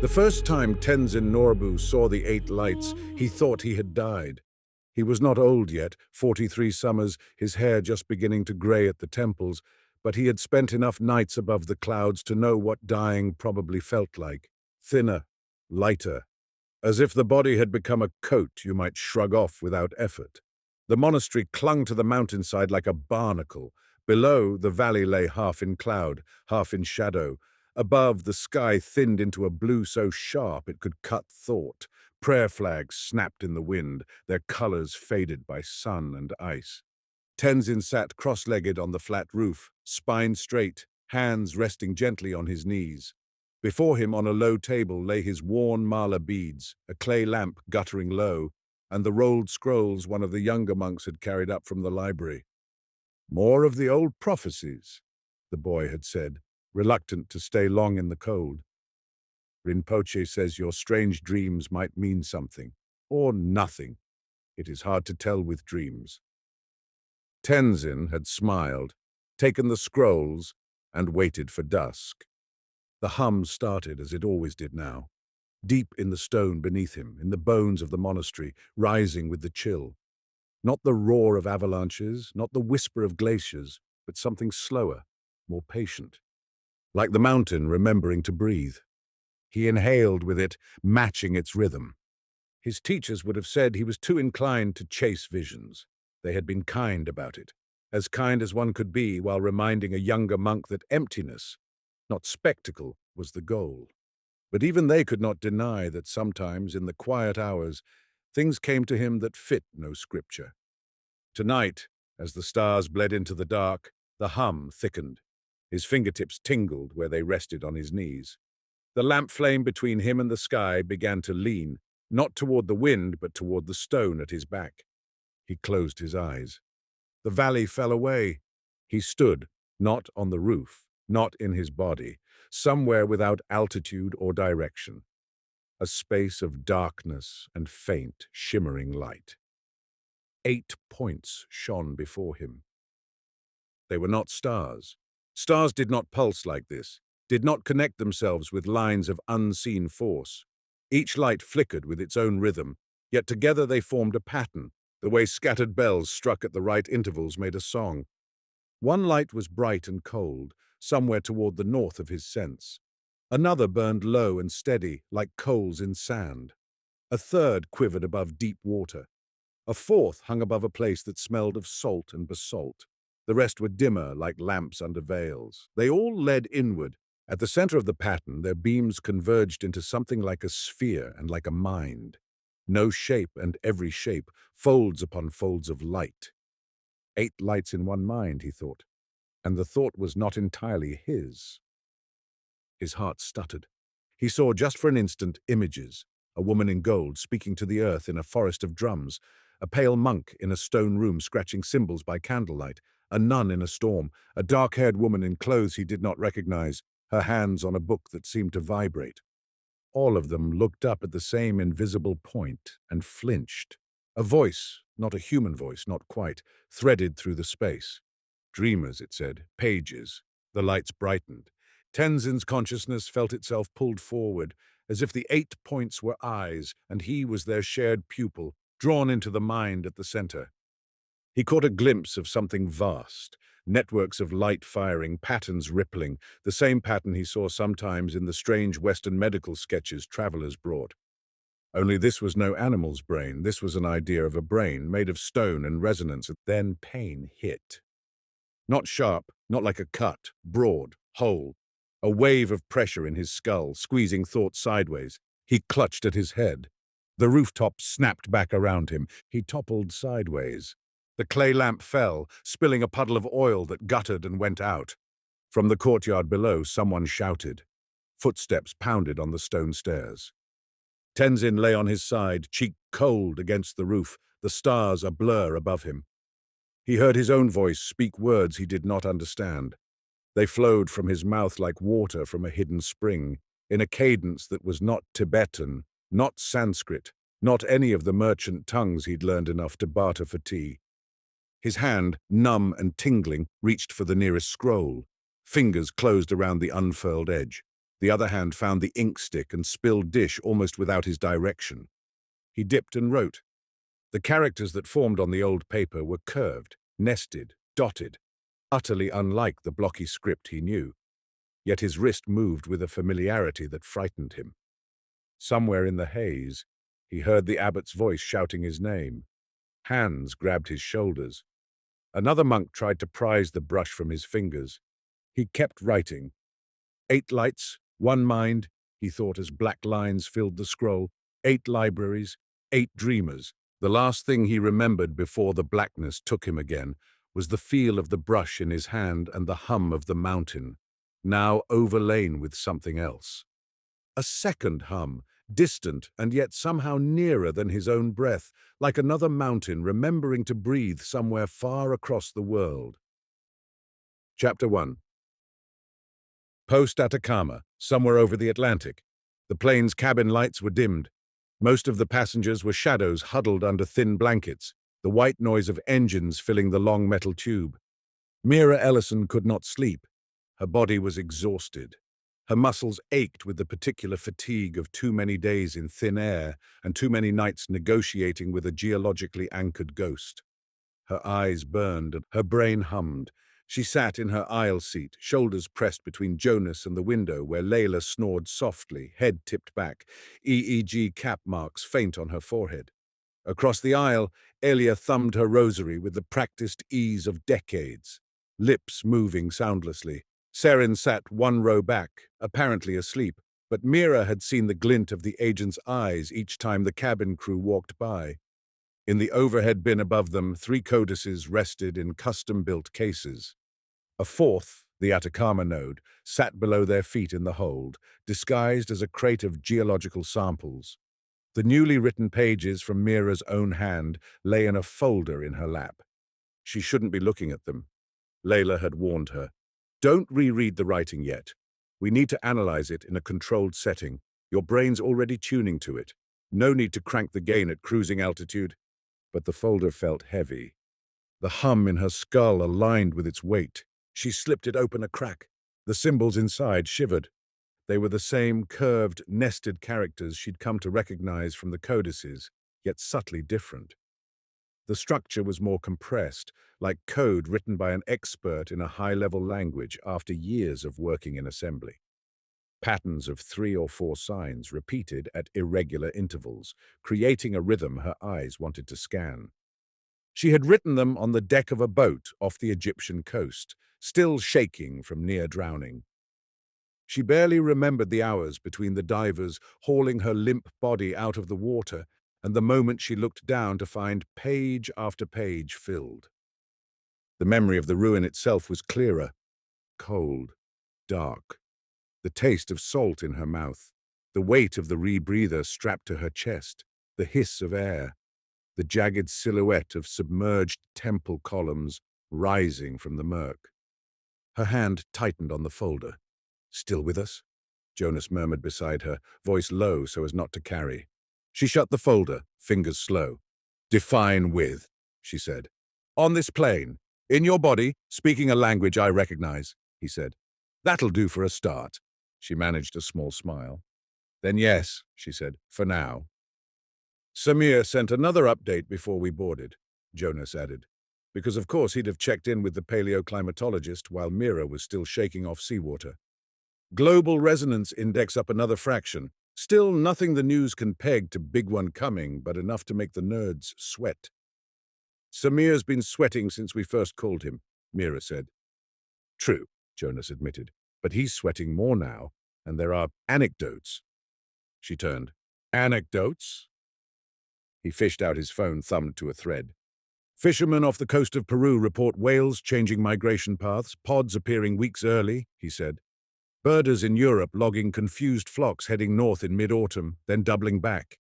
The first time Tenzin Norbu saw the 8 lights, he thought he had died. He was not old yet, 43 summers, his hair just beginning to grey at the temples, but he had spent enough nights above the clouds to know what dying probably felt like. Thinner, lighter, as if the body had become a coat you might shrug off without effort. The monastery clung to the mountainside like a barnacle. Below, the valley lay half in cloud, half in shadow. Above, the sky thinned into a blue so sharp it could cut thought. Prayer flags snapped in the wind, their colors faded by sun and ice. Tenzin sat cross-legged on the flat roof, spine straight, hands resting gently on his knees. Before him on a low table lay his worn mala beads, a clay lamp guttering low, and the rolled scrolls one of the younger monks had carried up from the library. "More of the old prophecies," the boy had said, reluctant to stay long in the cold. "Rinpoche says your strange dreams might mean something, or nothing. It is hard to tell with dreams." Tenzin had smiled, taken the scrolls, and waited for dusk. The hum started as it always did now, deep in the stone beneath him, in the bones of the monastery, rising with the chill. Not the roar of avalanches, not the whisper of glaciers, but something slower, more patient. Like the mountain remembering to breathe. He inhaled with it, matching its rhythm. His teachers would have said he was too inclined to chase visions. They had been kind about it, as kind as one could be while reminding a younger monk that emptiness, not spectacle, was the goal. But even they could not deny that sometimes, in the quiet hours, things came to him that fit no scripture. Tonight, as the stars bled into the dark, the hum thickened. His fingertips tingled where they rested on his knees. The lamp flame between him and the sky began to lean, not toward the wind, but toward the stone at his back. He closed his eyes. The valley fell away. He stood, not on the roof, not in his body, somewhere without altitude or direction. A space of darkness and faint, shimmering light. 8 points shone before him. They were not stars. Stars did not pulse like this, did not connect themselves with lines of unseen force. Each light flickered with its own rhythm, yet together they formed a pattern. The way scattered bells struck at the right intervals made a song. One light was bright and cold, somewhere toward the north of his sense. Another burned low and steady, like coals in sand. A third quivered above deep water. A fourth hung above a place that smelled of salt and basalt. The rest were dimmer, like lamps under veils. They all led inward. At the center of the pattern, their beams converged into something like a sphere and like a mind. No shape and every shape, folds upon folds of light. 8 lights in one mind, he thought, and the thought was not entirely his. His heart stuttered. He saw just for an instant images, a woman in gold speaking to the earth in a forest of drums, a pale monk in a stone room scratching cymbals by candlelight, a nun in a storm, a dark-haired woman in clothes he did not recognize, her hands on a book that seemed to vibrate. All of them looked up at the same invisible point and flinched. A voice, not a human voice, not quite, threaded through the space. Dreamers, it said, pages. The lights brightened. Tenzin's consciousness felt itself pulled forward, as if the 8 points were eyes, and he was their shared pupil, drawn into the mind at the center. He caught a glimpse of something vast, networks of light firing, patterns rippling, the same pattern he saw sometimes in the strange Western medical sketches travelers brought. Only this was no animal's brain, this was an idea of a brain made of stone and resonance. Then pain hit. Not sharp, not like a cut, broad, whole. A wave of pressure in his skull, squeezing thought sideways. He clutched at his head. The rooftop snapped back around him. He toppled sideways. The clay lamp fell, spilling a puddle of oil that guttered and went out. From the courtyard below, someone shouted. Footsteps pounded on the stone stairs. Tenzin lay on his side, cheek cold against the roof, the stars a blur above him. He heard his own voice speak words he did not understand. They flowed from his mouth like water from a hidden spring, in a cadence that was not Tibetan, not Sanskrit, not any of the merchant tongues he'd learned enough to barter for tea. His hand, numb and tingling, reached for the nearest scroll. Fingers closed around the unfurled edge. The other hand found the ink stick and spilled dish almost without his direction. He dipped and wrote. The characters that formed on the old paper were curved, nested, dotted, utterly unlike the blocky script he knew. Yet his wrist moved with a familiarity that frightened him. Somewhere in the haze, he heard the abbot's voice shouting his name. Hands grabbed his shoulders. Another monk tried to prise the brush from his fingers. He kept writing. 8 lights, 1 mind, he thought as black lines filled the scroll. 8 libraries, 8 dreamers. The last thing he remembered before the blackness took him again was the feel of the brush in his hand and the hum of the mountain, now overlain with something else. A second hum, distant and yet somehow nearer than his own breath, like another mountain remembering to breathe somewhere far across the world. Chapter 1. Post Atacama, somewhere over the Atlantic. The plane's cabin lights were dimmed. Most of the passengers were shadows huddled under thin blankets, the white noise of engines filling the long metal tube. Mira Ellison could not sleep. Her body was exhausted. Her muscles ached with the particular fatigue of too many days in thin air and too many nights negotiating with a geologically anchored ghost. Her eyes burned and her brain hummed. She sat in her aisle seat, shoulders pressed between Jonas and the window where Leyla snored softly, head tipped back, EEG cap marks faint on her forehead. Across the aisle, Elia thumbed her rosary with the practiced ease of decades, lips moving soundlessly. Seren sat 1 row back, apparently asleep, but Mira had seen the glint of the agent's eyes each time the cabin crew walked by. In the overhead bin above them, 3 codices rested in custom-built cases. A 4th, the Atacama node, sat below their feet in the hold, disguised as a crate of geological samples. The newly written pages from Mira's own hand lay in a folder in her lap. She shouldn't be looking at them. Leyla had warned her. Don't reread the writing yet. We need to analyze it in a controlled setting. Your brain's already tuning to it. No need to crank the gain at cruising altitude. But the folder felt heavy. The hum in her skull aligned with its weight. She slipped it open a crack. The symbols inside shivered. They were the same curved, nested characters she'd come to recognize from the codices, yet subtly different. The structure was more compressed, like code written by an expert in a high-level language after years of working in assembly. Patterns of 3 or 4 signs repeated at irregular intervals, creating a rhythm her eyes wanted to scan. She had written them on the deck of a boat off the Egyptian coast, still shaking from near drowning. She barely remembered the hours between the divers hauling her limp body out of the water and the moment she looked down to find page after page filled. The memory of the ruin itself was clearer, cold, dark, the taste of salt in her mouth, the weight of the rebreather strapped to her chest, the hiss of air, the jagged silhouette of submerged temple columns rising from the murk. Her hand tightened on the folder. Still with us? Jonas murmured beside her, voice low so as not to carry. She shut the folder, fingers slow. Define with, she said. On this plane, in your body, speaking a language I recognize, he said. That'll do for a start. She managed a small smile. Then yes, she said, for now. Samir sent another update before we boarded, Jonas added, because of course he'd have checked in with the paleoclimatologist while Mira was still shaking off seawater. Global resonance index up another fraction. Still nothing the news can peg to big one coming, but enough to make the nerds sweat. Samir's been sweating since we first called him, Mira said. True, Jonas admitted, but he's sweating more now, and there are anecdotes. She turned. Anecdotes? He fished out his phone, thumbed to a thread. Fishermen off the coast of Peru report whales changing migration paths, pods appearing weeks early, he said. Birders in Europe logging confused flocks heading north in mid-autumn, then doubling back.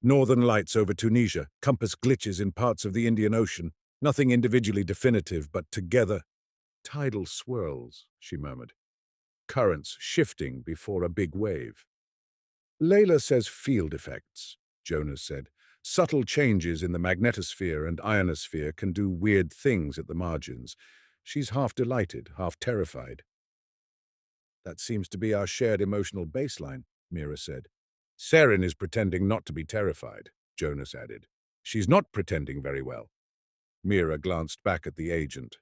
Northern lights over Tunisia, compass glitches in parts of the Indian Ocean, nothing individually definitive, but together. Tidal swirls, she murmured. Currents shifting before a big wave. Leyla says field effects, Jonas said. Subtle changes in the magnetosphere and ionosphere can do weird things at the margins. She's half delighted, half terrified. That seems to be our shared emotional baseline, Mira said. Seren is pretending not to be terrified, Jonas added. She's not pretending very well. Mira glanced back at the agent.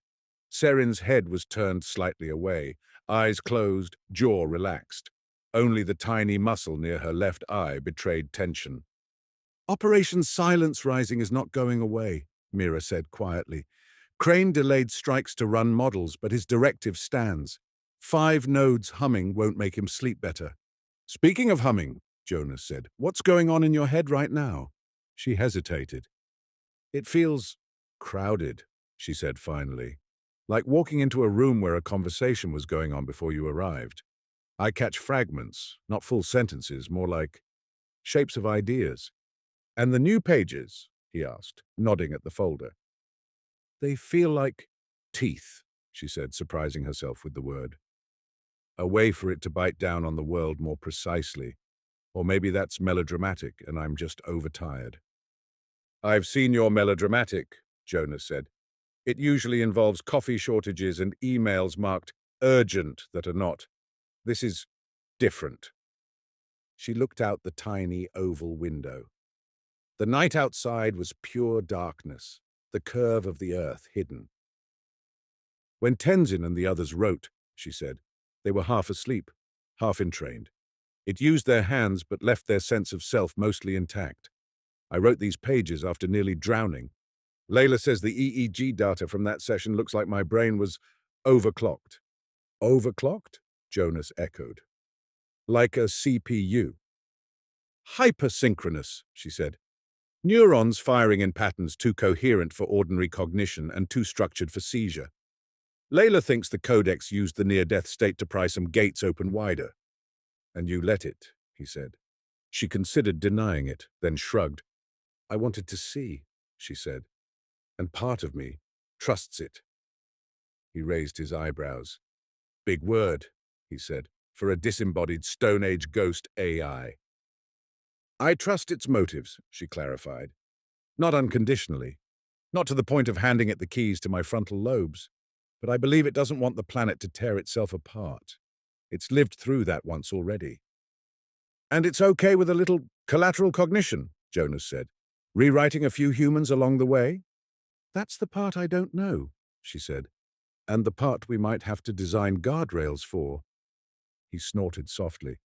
Seren's head was turned slightly away, eyes closed, jaw relaxed. Only the tiny muscle near her left eye betrayed tension. Operation Silence Rising is not going away, Mira said quietly. Crane delayed strikes to run models, but his directive stands. 5 nodes humming won't make him sleep better. Speaking of humming, Jonas said, what's going on in your head right now? She hesitated. It feels crowded, she said finally, like walking into a room where a conversation was going on before you arrived. I catch fragments, not full sentences, more like shapes of ideas. And the new pages, he asked, nodding at the folder. They feel like teeth, she said, surprising herself with the word. A way for it to bite down on the world more precisely. Or maybe that's melodramatic and I'm just overtired. I've seen your melodramatic, Jonas said. It usually involves coffee shortages and emails marked urgent that are not. This is different. She looked out the tiny oval window. The night outside was pure darkness, the curve of the earth hidden. When Tenzin and the others wrote, she said, they were half asleep, half entrained. It used their hands but left their sense of self mostly intact. I wrote these pages after nearly drowning. Leyla says the EEG data from that session looks like my brain was overclocked. Overclocked? Jonas echoed. Like a CPU. Hypersynchronous, she said. Neurons firing in patterns too coherent for ordinary cognition and too structured for seizure. Leyla thinks the Codex used the near-death state to pry some gates open wider. And you let it, he said. She considered denying it, then shrugged. I wanted to see, she said, and part of me trusts it. He raised his eyebrows. Big word, he said, for a disembodied Stone Age ghost AI. I trust its motives, she clarified. Not unconditionally. Not to the point of handing it the keys to my frontal lobes. But I believe it doesn't want the planet to tear itself apart. It's lived through that once already. And it's okay with a little collateral cognition, Jonas said. Rewriting a few humans along the way? That's the part I don't know, she said. And the part we might have to design guardrails for. He snorted softly.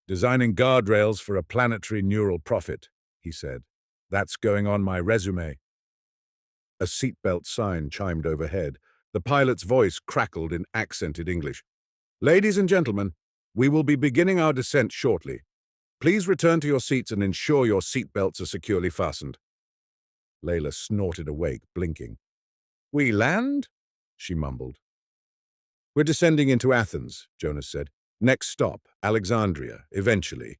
Designing guardrails for a planetary neural prophet, he said. That's going on my resume. A seatbelt sign chimed overhead. The pilot's voice crackled in accented English. Ladies and gentlemen, we will be beginning our descent shortly. Please return to your seats and ensure your seatbelts are securely fastened. Leyla snorted awake, blinking. We land? She mumbled. We're descending into Athens, Jonas said. Next stop, Alexandria, eventually.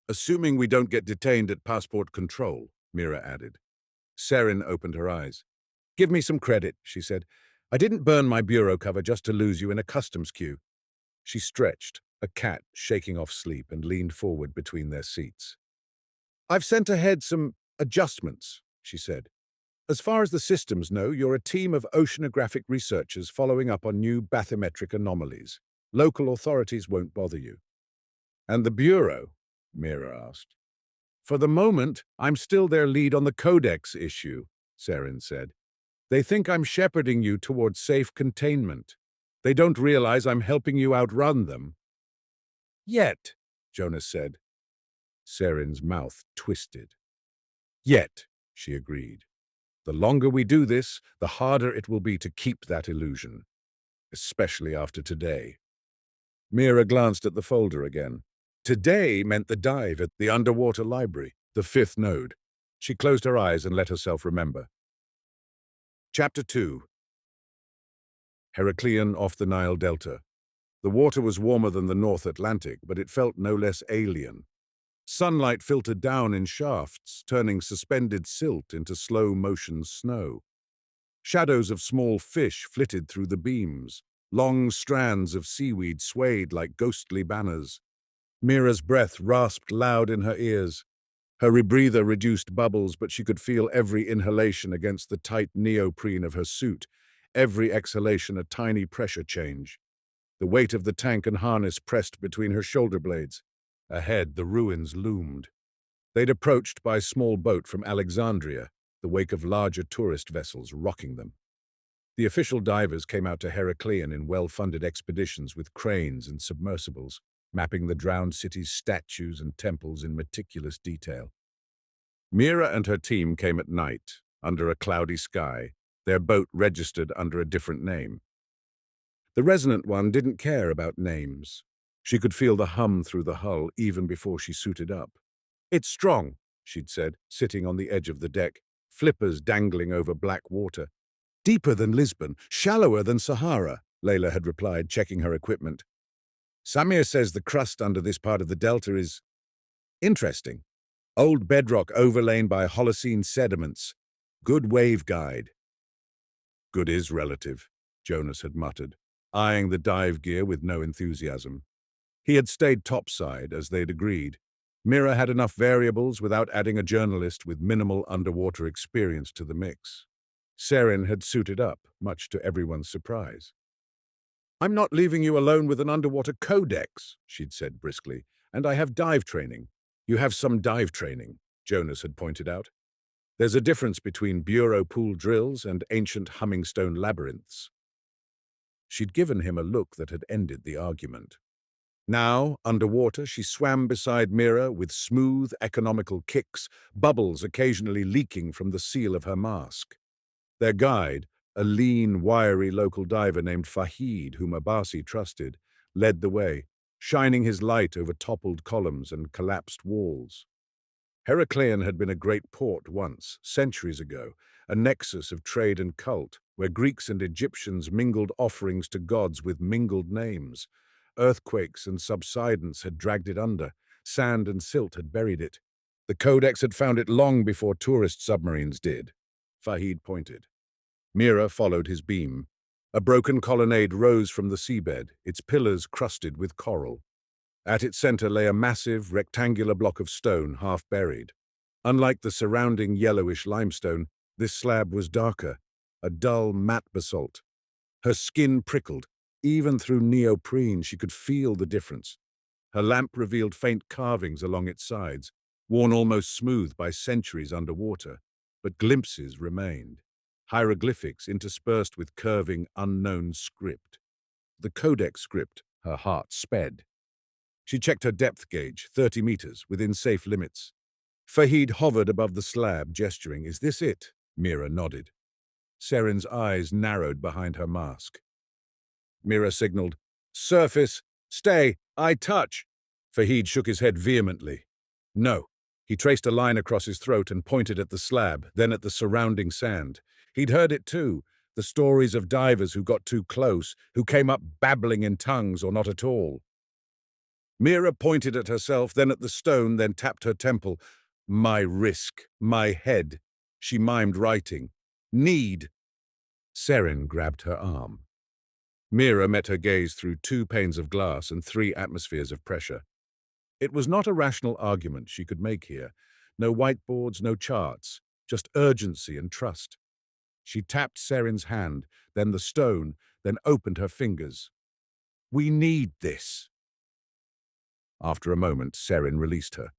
Assuming we don't get detained at passport control, Mira added. Seren opened her eyes. Give me some credit, she said. I didn't burn my bureau cover just to lose you in a customs queue. She stretched, a cat shaking off sleep, and leaned forward between their seats. I've sent ahead some adjustments, she said. As far as the systems know, you're a team of oceanographic researchers following up on new bathymetric anomalies. Local authorities won't bother you. And the Bureau? Mira asked. For the moment, I'm still their lead on the Codex issue, Seren said. They think I'm shepherding you towards safe containment. They don't realize I'm helping you outrun them. Yet, Jonas said. Seren's mouth twisted. Yet, she agreed. The longer we do this, the harder it will be to keep that illusion, especially after today. Mira glanced at the folder again. Today meant the dive at the underwater library, the 5th node. She closed her eyes and let herself remember. Chapter 2. Heracleion off the Nile Delta. The water was warmer than the North Atlantic, but it felt no less alien. Sunlight filtered down in shafts, turning suspended silt into slow-motion snow. Shadows of small fish flitted through the beams. Long strands of seaweed swayed like ghostly banners. Mira's breath rasped loud in her ears. Her rebreather reduced bubbles, but she could feel every inhalation against the tight neoprene of her suit, every exhalation a tiny pressure change. the weight of the tank and harness pressed between her shoulder blades. Ahead, the ruins loomed. They'd approached by small boat from Alexandria, the wake of larger tourist vessels rocking them. The official divers came out to Heracleion in well-funded expeditions with cranes and submersibles, mapping the drowned city's statues and temples in meticulous detail. Mira and her team came at night, under a cloudy sky, their boat registered under a different name. The resonant one didn't care about names. She could feel the hum through the hull even before she suited up. "It's strong," she'd said, sitting on the edge of the deck, flippers dangling over black water. "Deeper than Lisbon, shallower than Sahara," Leyla had replied, checking her equipment. "Samir says the crust under this part of the delta is interesting. Old bedrock overlain by Holocene sediments. Good wave guide." "Good is relative," Jonas had muttered, eyeing the dive gear with no enthusiasm. He had stayed topside, as they'd agreed. Mira had enough variables without adding a journalist with minimal underwater experience to the mix. Seren had suited up, much to everyone's surprise. "I'm not leaving you alone with an underwater codex," she'd said briskly, "and I have dive training." "You have some dive training," Jonas had pointed out. "There's a difference between bureau pool drills and ancient humming stone labyrinths." She'd given him a look that had ended the argument. Now, underwater, she swam beside Mira with smooth, economical kicks, bubbles occasionally leaking from the seal of her mask. Their guide, a lean, wiry local diver named Fahid, whom Abasi trusted, led the way, shining his light over toppled columns and collapsed walls. Heracleion had been a great port once, centuries ago, a nexus of trade and cult, where Greeks and Egyptians mingled offerings to gods with mingled names. Earthquakes and subsidence had dragged it under, sand and silt had buried it. The Codex had found it long before tourist submarines did. Fahid pointed. Mira followed his beam. A broken colonnade rose from the seabed, its pillars crusted with coral. At its center lay a massive, rectangular block of stone, half buried. Unlike the surrounding yellowish limestone, this slab was darker, a dull, matte basalt. Her skin prickled. Even through neoprene, she could feel the difference. Her lamp revealed faint carvings along its sides, worn almost smooth by centuries underwater, but glimpses remained. Hieroglyphics interspersed with curving, unknown script. The Codex script, her heart sped. She checked her depth gauge, 30 meters, within safe limits. Fahid hovered above the slab, gesturing. "Is this it?" Mira nodded. Seren's eyes narrowed behind her mask. Mira signaled, "Surface! Stay! I touch!" Fahid shook his head vehemently. "No." He traced a line across his throat and pointed at the slab, then at the surrounding sand. He'd heard it too, the stories of divers who got too close, who came up babbling in tongues or not at all. Mira pointed at herself, then at the stone, then tapped her temple. "My risk, my head," she mimed, writing. "Need." Seren grabbed her arm. Mira met her gaze through 2 panes of glass and 3 atmospheres of pressure. It was not a rational argument she could make here. No whiteboards, no charts, just urgency and trust. She tapped Seren's hand, then the stone, then opened her fingers. "We need this." After a moment, Seren released her.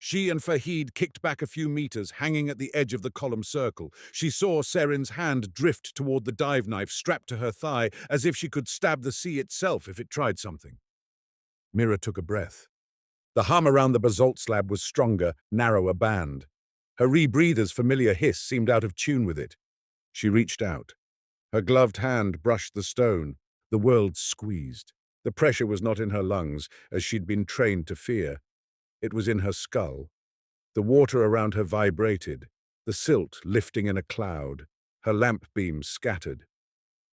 She and Fahid kicked back a few meters, hanging at the edge of the column circle. She saw Seren's hand drift toward the dive knife strapped to her thigh, as if she could stab the sea itself if it tried something. Mira took a breath. The hum around the basalt slab was stronger, narrower band. Her rebreather's familiar hiss seemed out of tune with it. She reached out. Her gloved hand brushed the stone. The world squeezed. The pressure was not in her lungs, as she'd been trained to fear. It was in her skull. The water around her vibrated, the silt lifting in a cloud, her lamp beams scattered.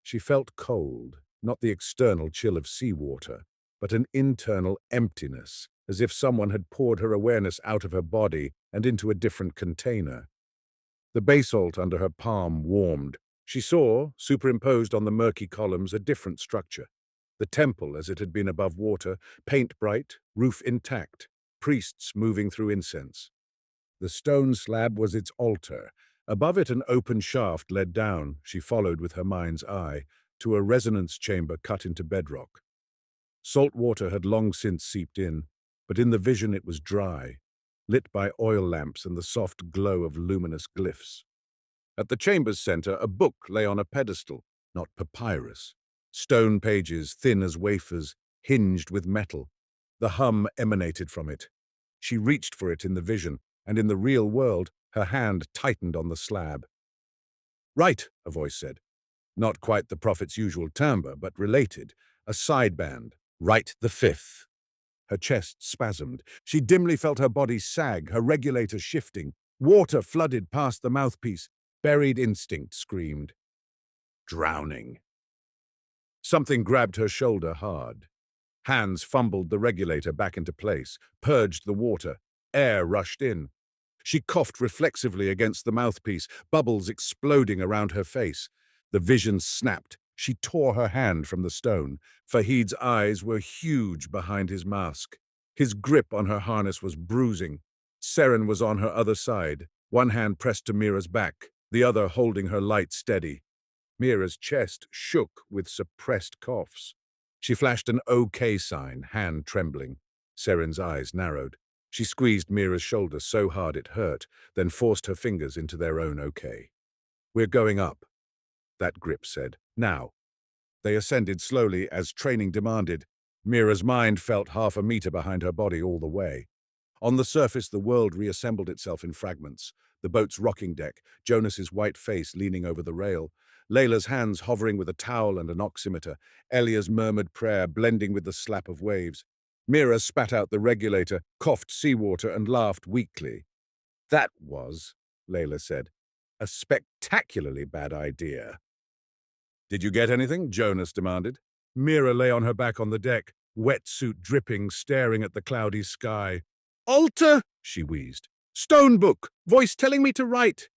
She felt cold, not the external chill of seawater, but an internal emptiness, as if someone had poured her awareness out of her body and into a different container. The basalt under her palm warmed. She saw, superimposed on the murky columns, a different structure. The temple as it had been above water, paint bright, roof intact, priests moving through incense. The stone slab was its altar. Above it an open shaft led down, she followed with her mind's eye, to a resonance chamber cut into bedrock. Salt water had long since seeped in, but in the vision it was dry, lit by oil lamps and the soft glow of luminous glyphs. At the chamber's center, a book lay on a pedestal, not papyrus. Stone pages, thin as wafers, hinged with metal. The hum emanated from it. She reached for it in the vision, and in the real world, her hand tightened on the slab. "Right," a voice said. Not quite the prophet's usual timbre, but related. A sideband. "Write the fifth." Her chest spasmed. She dimly felt her body sag, her regulator shifting. Water flooded past the mouthpiece. Buried instinct screamed. Drowning. Something grabbed her shoulder hard. Hands fumbled the regulator back into place, purged the water. Air rushed in. She coughed reflexively against the mouthpiece, bubbles exploding around her face. The vision snapped. She tore her hand from the stone. Fahid's eyes were huge behind his mask. His grip on her harness was bruising. Seren was on her other side, one hand pressed to Mira's back, the other holding her light steady. Mira's chest shook with suppressed coughs. She flashed an OK sign, hand trembling. Seren's eyes narrowed. She squeezed Mira's shoulder so hard it hurt, then forced her fingers into their own OK. "We're going up," that grip said. "Now." They ascended slowly as training demanded. Mira's mind felt 1/2 meter behind her body all the way. On the surface, the world reassembled itself in fragments. The boat's rocking deck, Jonas's white face leaning over the rail, Leyla's hands hovering with a towel and an oximeter, Elia's murmured prayer blending with the slap of waves. Mira spat out the regulator, coughed seawater, and laughed weakly. "That was," Leyla said, "a spectacularly bad idea." "Did you get anything?" Jonas demanded. Mira lay on her back on the deck, wetsuit dripping, staring at the cloudy sky. "Altar!" she wheezed. "Stone book! Voice telling me to write!"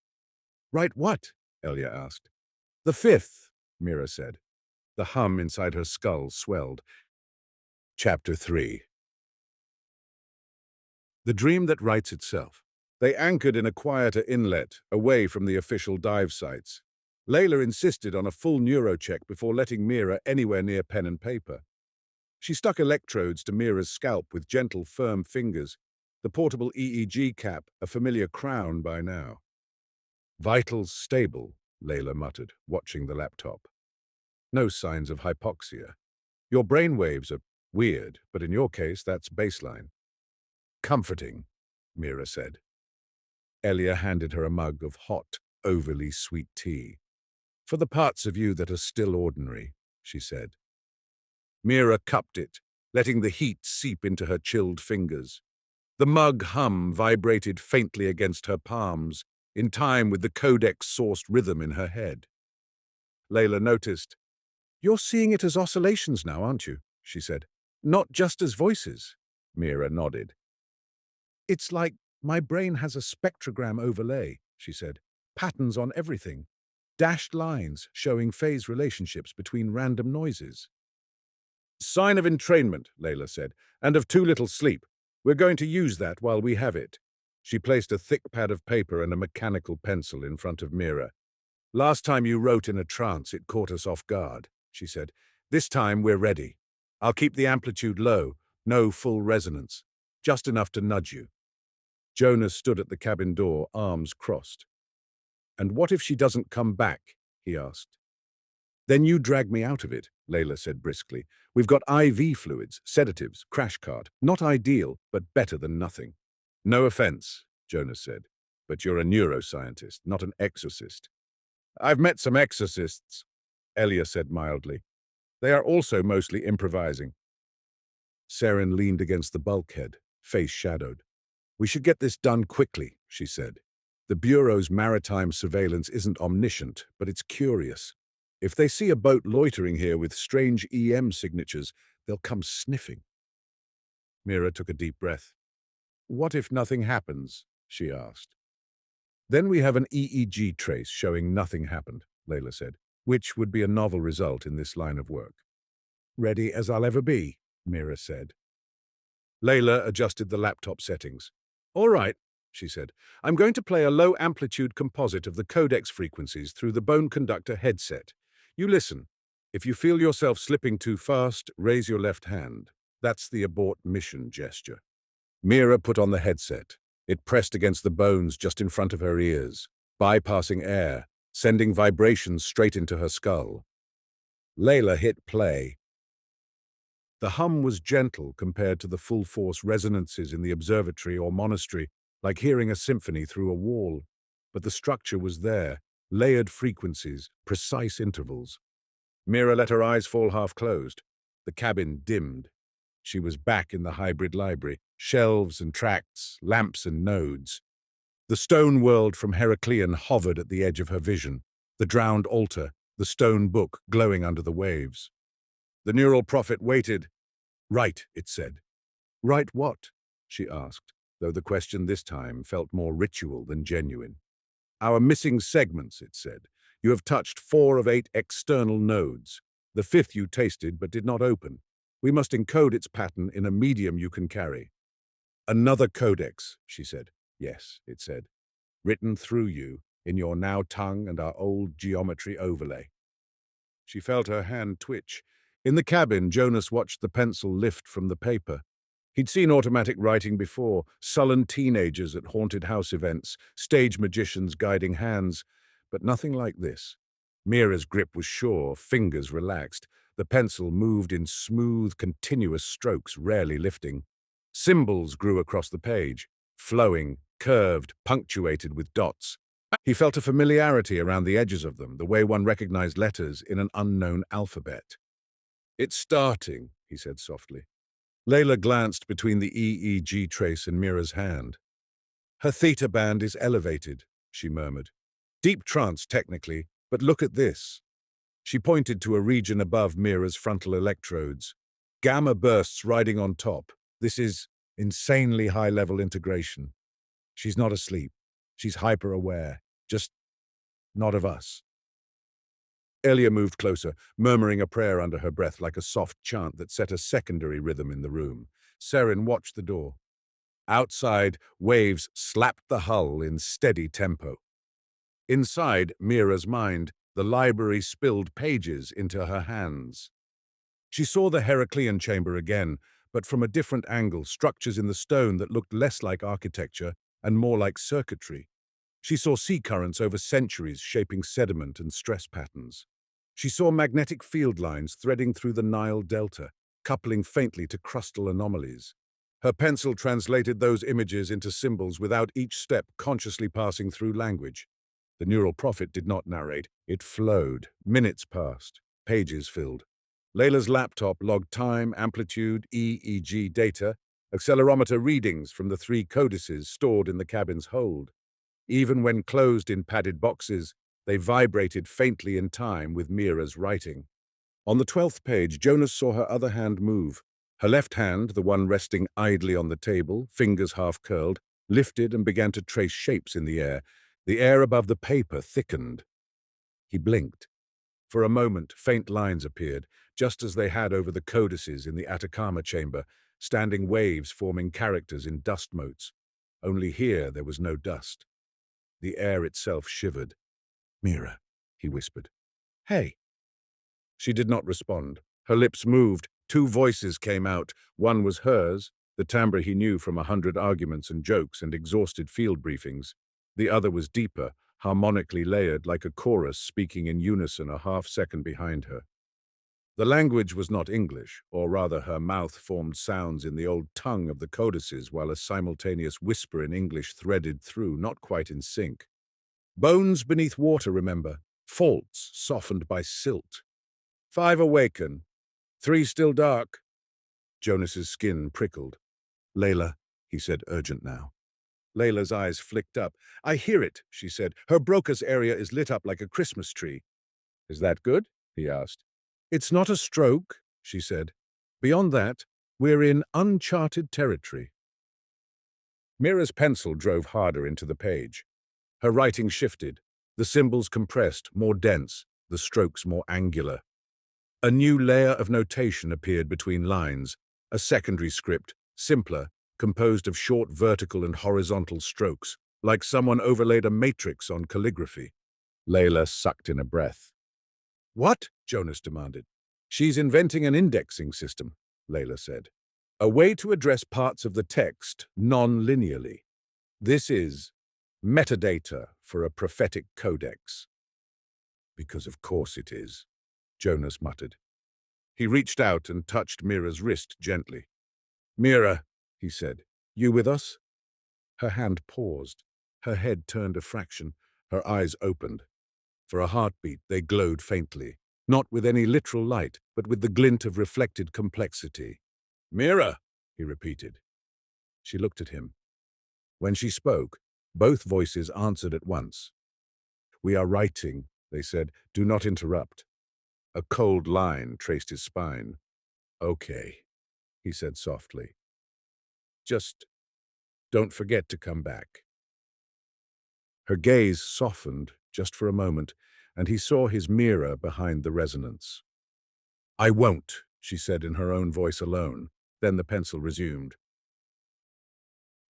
"Write what?" Elia asked. "The fifth," Mira said. The hum inside her skull swelled. Chapter 3. The dream that writes itself. They anchored in a quieter inlet, away from the official dive sites. Leyla insisted on a full neurocheck before letting Mira anywhere near pen and paper. She stuck electrodes to Mira's scalp with gentle, firm fingers, the portable EEG cap, a familiar crown by now. "Vitals stable," Leyla muttered, watching the laptop. "No signs of hypoxia. Your brain waves are weird, but in your case, that's baseline." "Comforting," Mira said. Elia handed her a mug of hot, overly sweet tea. "For the parts of you that are still ordinary," she said. Mira cupped it, letting the heat seep into her chilled fingers. The mug hum vibrated faintly against her palms, in time with the Codex-sourced rhythm in her head. Leyla noticed. "You're seeing it as oscillations now, aren't you?" she said. "Not just as voices." Mira nodded. "It's like my brain has a spectrogram overlay," she said. "Patterns on everything. Dashed lines showing phase relationships between random noises." "Sign of entrainment," Leyla said, "and of too little sleep. We're going to use that while we have it." She placed a thick pad of paper and a mechanical pencil in front of Mira. "Last time you wrote in a trance, it caught us off guard," she said. "This time we're ready. I'll keep the amplitude low, no full resonance, just enough to nudge you." Jonas stood at the cabin door, arms crossed. "And what if she doesn't come back?" he asked. "Then you drag me out of it," Leyla said briskly. "We've got IV fluids, sedatives, crash cart. Not ideal, but better than nothing." "No offense," Jonas said, "but you're a neuroscientist, not an exorcist." "I've met some exorcists," Elia said mildly. "They are also mostly improvising." Seren leaned against the bulkhead, face shadowed. "We should get this done quickly," she said. "The Bureau's maritime surveillance isn't omniscient, but it's curious. If they see a boat loitering here with strange EM signatures, they'll come sniffing." Mira took a deep breath. "What if nothing happens?" she asked. "Then we have an EEG trace showing nothing happened," Leyla said, "which would be a novel result in this line of work." "Ready as I'll ever be," Mira said. Leyla adjusted the laptop settings. "All right," she said. "I'm going to play a low-amplitude composite of the Codex frequencies through the bone conductor headset. You listen." If you feel yourself slipping too fast, raise your left hand. That's the abort mission gesture. Mira put on the headset. It pressed against the bones just in front of her ears, bypassing air, sending vibrations straight into her skull. Leyla hit play. The hum was gentle compared to the full-force resonances in the observatory or monastery, like hearing a symphony through a wall. But the structure was there, layered frequencies, precise intervals. Mira let her eyes fall half-closed. The cabin dimmed. She was back in the hybrid library, shelves and tracts, lamps and nodes. The stone world from Heracleion hovered at the edge of her vision, the drowned altar, the stone book glowing under the waves. The neural prophet waited. "Write," it said. "Write what?" she asked, though the question this time felt more ritual than genuine. "Our missing segments," it said. "You have touched 4 of 8 external nodes. The 5th you tasted but did not open. We must encode its pattern in a medium you can carry." "Another codex," she said. "Yes," it said. "Written through you, in your now tongue and our old geometry overlay." She felt her hand twitch. In the cabin, Jonas watched the pencil lift from the paper. He'd seen automatic writing before, sullen teenagers at haunted house events, stage magicians guiding hands, but nothing like this. Mira's grip was sure, fingers relaxed. The pencil moved in smooth, continuous strokes, rarely lifting. Symbols grew across the page, flowing, curved, punctuated with dots. He felt a familiarity around the edges of them, the way one recognized letters in an unknown alphabet. "It's starting," he said softly. Leyla glanced between the EEG trace in Mira's hand. "Her theta band is elevated," she murmured. "Deep trance, technically, but look at this." She pointed to a region above Mira's frontal electrodes. "Gamma bursts riding on top. This is insanely high-level integration. She's not asleep. She's hyper-aware. Just not of us." Elia moved closer, murmuring a prayer under her breath like a soft chant that set a secondary rhythm in the room. Seren watched the door. Outside, waves slapped the hull in steady tempo. Inside Mira's mind, the library spilled pages into her hands. She saw the Heracleion chamber again, but from a different angle, structures in the stone that looked less like architecture and more like circuitry. She saw sea currents over centuries shaping sediment and stress patterns. She saw magnetic field lines threading through the Nile Delta, coupling faintly to crustal anomalies. Her pencil translated those images into symbols without each step consciously passing through language. The neural prophet did not narrate. It flowed. Minutes passed. Pages filled. Leyla's laptop logged time, amplitude, EEG data, accelerometer readings from the 3 codices stored in the cabin's hold. Even when closed in padded boxes, they vibrated faintly in time with Mira's writing. On the 12th page, Jonas saw her other hand move. Her left hand, the one resting idly on the table, fingers half-curled, lifted and began to trace shapes in the air. The air above the paper thickened. He blinked. For a moment, faint lines appeared, just as they had over the codices in the Atacama chamber, standing waves forming characters in dust motes. Only here there was no dust. The air itself shivered. "Mira," he whispered. "Hey." She did not respond. Her lips moved. 2 voices came out. One was hers, the timbre he knew from 100 arguments and jokes and exhausted field briefings. The other was deeper, harmonically layered, like a chorus speaking in unison a half-second behind her. The language was not English, or rather her mouth formed sounds in the old tongue of the codices while a simultaneous whisper in English threaded through, not quite in sync. "Bones beneath water, remember. Faults softened by silt. 5 awaken. 3 still dark." Jonas's skin prickled. "Leyla," he said, urgent now. Layla's eyes flicked up. "I hear it," she said. "Her Broca's area is lit up like a Christmas tree." "Is that good?" he asked. "It's not a stroke," she said. "Beyond that, we're in uncharted territory." Mira's pencil drove harder into the page. Her writing shifted. The symbols compressed, more dense, the strokes more angular. A new layer of notation appeared between lines, a secondary script, simpler, composed of short vertical and horizontal strokes, like someone overlaid a matrix on calligraphy. Leyla sucked in a breath. "What?" Jonas demanded. She's inventing an indexing system, Leyla said. A way to address parts of the text non-linearly. This is metadata for a prophetic codex. Because of course it is, Jonas muttered. He reached out and touched Mira's wrist gently. Mira, he said, you with us? Her hand paused. Her head turned a fraction. Her eyes opened. For a heartbeat, they glowed faintly, not with any literal light, but with the glint of reflected complexity. Mira, he repeated. She looked at him. When she spoke, both voices answered at once. We are writing, they said. Do not interrupt. A cold line traced his spine. Okay, he said softly. Just don't forget to come back. Her gaze softened just for a moment, and he saw his mirror behind the resonance. I won't, she said in her own voice alone. Then the pencil resumed.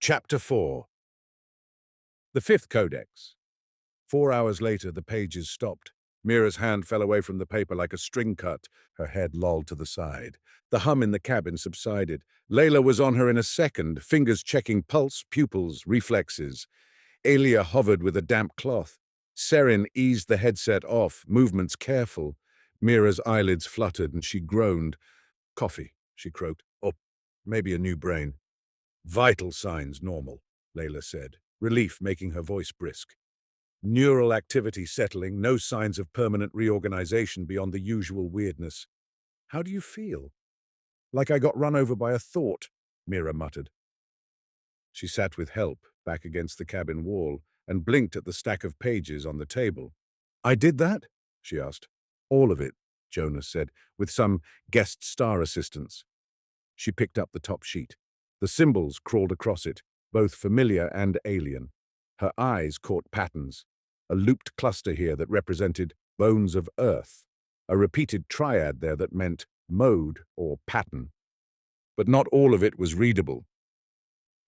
Chapter 4. The Fifth Codex. 4 hours later, the pages stopped. Mira's hand fell away from the paper like a string cut. Her head lolled to the side. The hum in the cabin subsided. Leyla was on her in a second, fingers checking pulse, pupils, reflexes. Alia hovered with a damp cloth. Serin eased the headset off, movements careful. Mira's eyelids fluttered and she groaned. Coffee, she croaked. Or maybe a new brain. Vital signs normal, Leyla said, relief making her voice brisk. Neural activity settling, no signs of permanent reorganization beyond the usual weirdness. How do you feel? Like I got run over by a thought, Mira muttered. She sat with help, back against the cabin wall, and blinked at the stack of pages on the table. I did that? She asked. All of it, Jonas said, with some guest star assistance. She picked up the top sheet. The symbols crawled across it, both familiar and alien. Her eyes caught patterns. A looped cluster here that represented bones of Earth. A repeated triad there that meant mode or pattern. But not all of it was readable.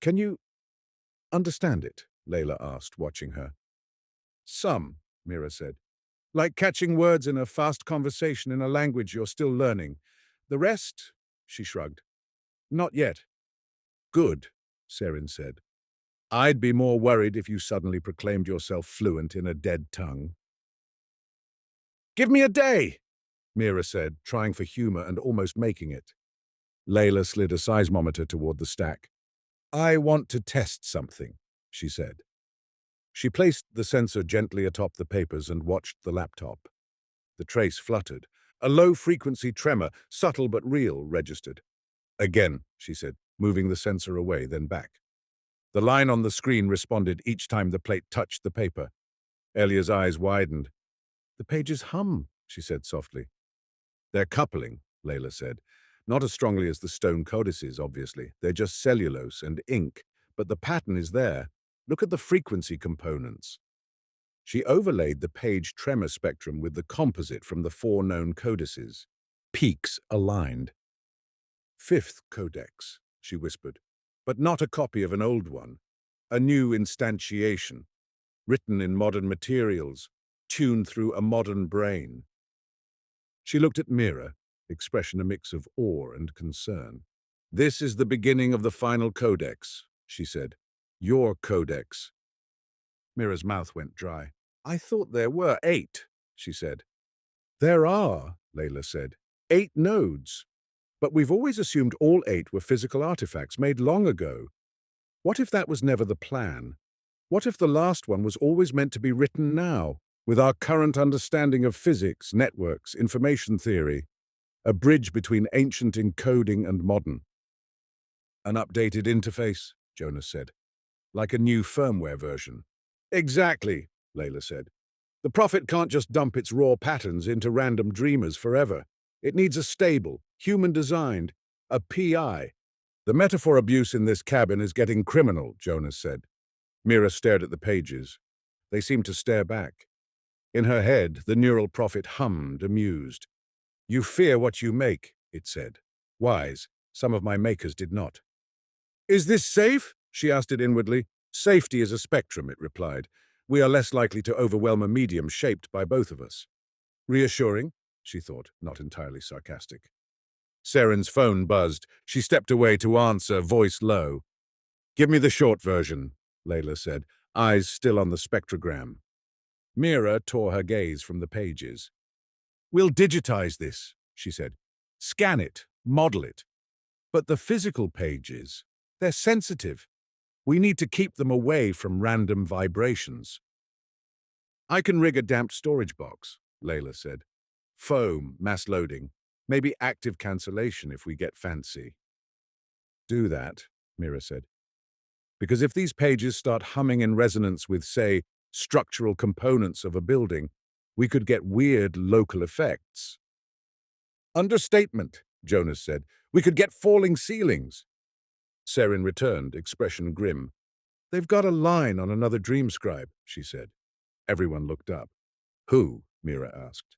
Can you understand it? Leyla asked, watching her. Some, Mira said. Like catching words in a fast conversation in a language you're still learning. The rest, she shrugged. Not yet. Good, Serin said. I'd be more worried if you suddenly proclaimed yourself fluent in a dead tongue. Give me a day, Mira said, trying for humor and almost making it. Leyla slid a seismometer toward the stack. I want to test something, she said. She placed the sensor gently atop the papers and watched the laptop. The trace fluttered. A low-frequency tremor, subtle but real, registered. Again, she said, moving the sensor away, then back. The line on the screen responded each time the plate touched the paper. Elia's eyes widened. The pages hum, she said softly. They're coupling, Leyla said. Not as strongly as the stone codices, obviously. They're just cellulose and ink. But the pattern is there. Look at the frequency components. She overlaid the page tremor spectrum with the composite from the 4 known codices. Peaks aligned. Fifth Codex, she whispered. But not a copy of an old one. A new instantiation. Written in modern materials. Tuned through a modern brain. She looked at Mira, expression a mix of awe and concern. This is the beginning of the final codex, she said. Your codex. Mira's mouth went dry. I thought there were 8, she said. There are, Leyla said. 8 nodes. But we've always assumed all 8 were physical artifacts made long ago. What if that was never the plan? What if the last one was always meant to be written now, with our current understanding of physics, networks, information theory? A bridge between ancient encoding and modern. An updated interface, Jonas said. Like a new firmware version. Exactly, Leyla said. The prophet can't just dump its raw patterns into random dreamers forever. It needs a stable, human-designed, a PI. The metaphor abuse in this cabin is getting criminal, Jonas said. Mira stared at the pages. They seemed to stare back. In her head, the neural prophet hummed, amused. You fear what you make, it said. Wise, some of my makers did not. Is this safe? She asked it inwardly. Safety is a spectrum, it replied. We are less likely to overwhelm a medium shaped by both of us. Reassuring? she thought, not entirely sarcastic. Seren's phone buzzed. She stepped away to answer, voice low. "Give me the short version," Leyla said, eyes still on the spectrogram. Mira tore her gaze from the pages. "We'll digitize this," she said. "Scan it, model it. But the physical pages, they're sensitive. We need to keep them away from random vibrations." "I can rig a damped storage box," Leyla said. "Foam, mass loading, maybe active cancellation if we get fancy." "Do that," Mira said. "Because if these pages start humming in resonance with, say, structural components of a building, we could get weird local effects." "Understatement," Jonas said. "We could get falling ceilings." Seren returned, expression grim. "They've got a line on another dream scribe," she said. Everyone looked up. "Who?" Mira asked.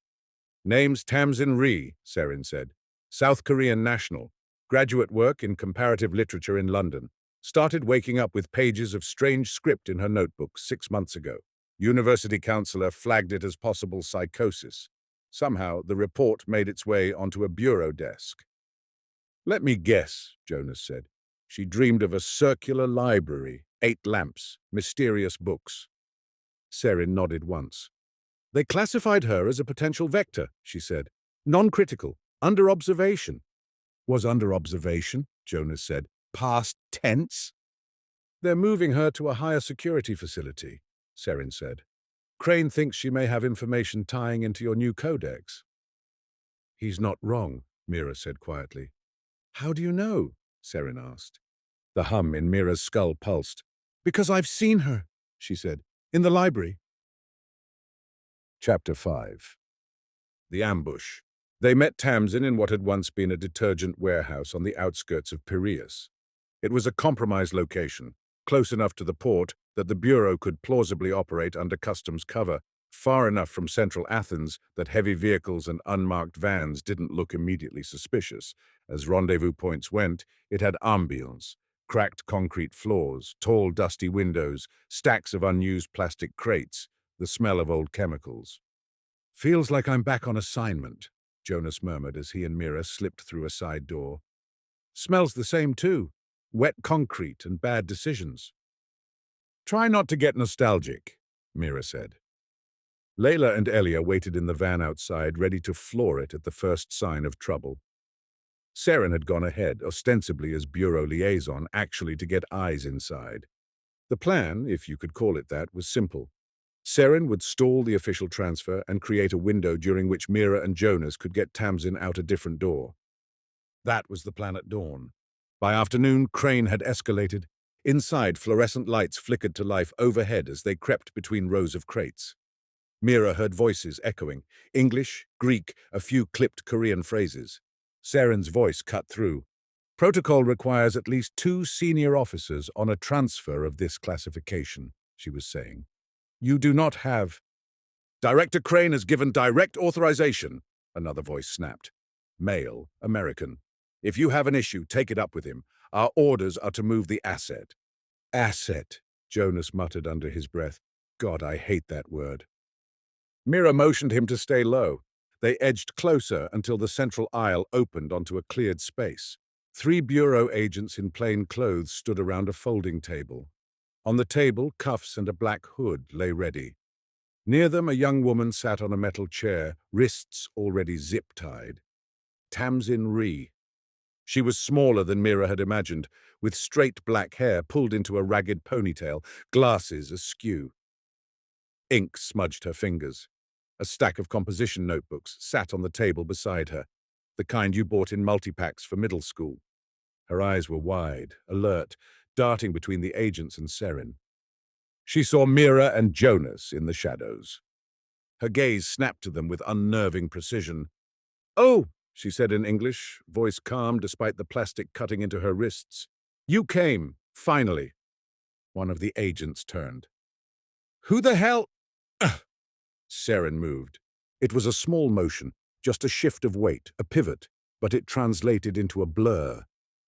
"Name's Tamsin Rhee," Seren said. "South Korean national. Graduate work in comparative literature in London. Started waking up with pages of strange script in her notebook 6 months ago. University counselor flagged it as possible psychosis. Somehow, the report made its way onto a bureau desk." "Let me guess," Jonas said. "She dreamed of a circular library, 8 lamps, mysterious books." Seren nodded once. "They classified her as a potential vector," she said. "Non-critical, under observation." "Was under observation," Jonas said. "Past tense?" "They're moving her to a higher security facility," Seren said. "Crane thinks she may have information tying into your new Codex." "He's not wrong," Mira said quietly. "How do you know?" Seren asked. The hum in Mira's skull pulsed. "Because I've seen her," she said. "In the library." Chapter 5. The ambush. They met Tamsin in what had once been a detergent warehouse on the outskirts of Piraeus. It was a compromised location, close enough to the port that the Bureau could plausibly operate under customs cover, far enough from central Athens that heavy vehicles and unmarked vans didn't look immediately suspicious. As rendezvous points went, it had ambience, cracked concrete floors, tall dusty windows, stacks of unused plastic crates, the smell of old chemicals. "Feels like I'm back on assignment," Jonas murmured as he and Mira slipped through a side door. "Smells the same too. Wet concrete and bad decisions." "Try not to get nostalgic," Mira said. Leyla and Elia waited in the van outside, ready to floor it at the first sign of trouble. Seren had gone ahead, ostensibly as bureau liaison, actually to get eyes inside. The plan, if you could call it that, was simple. Seren would stall the official transfer and create a window during which Mira and Jonas could get Tamsin out a different door. That was the plan at dawn. By afternoon, Crane had escalated. Inside, fluorescent lights flickered to life overhead as they crept between rows of crates. Mira heard voices echoing, English, Greek, a few clipped Korean phrases. Seren's voice cut through. "Protocol requires at least 2 senior officers on a transfer of this classification," she was saying. "You do not have—" "Director Crane has given direct authorization," another voice snapped. Male, American. "If you have an issue, take it up with him. Our orders are to move the asset." "Asset," Jonas muttered under his breath. "God, I hate that word." Mira motioned him to stay low. They edged closer until the central aisle opened onto a cleared space. 3 bureau agents in plain clothes stood around a folding table. On the table, cuffs and a black hood lay ready. Near them, a young woman sat on a metal chair, wrists already zip-tied. Tamsin Rhee. She was smaller than Mira had imagined, with straight black hair pulled into a ragged ponytail, glasses askew. Ink smudged her fingers. A stack of composition notebooks sat on the table beside her, the kind you bought in multi-packs for middle school. Her eyes were wide, alert, darting between the agents and Seren. She saw Mira and Jonas in the shadows. Her gaze snapped to them with unnerving precision. "Oh," she said in English, voice calm despite the plastic cutting into her wrists. "You came, finally." One of the agents turned. "Who the hell—" Seren moved. It was a small motion, just a shift of weight, a pivot, but it translated into a blur.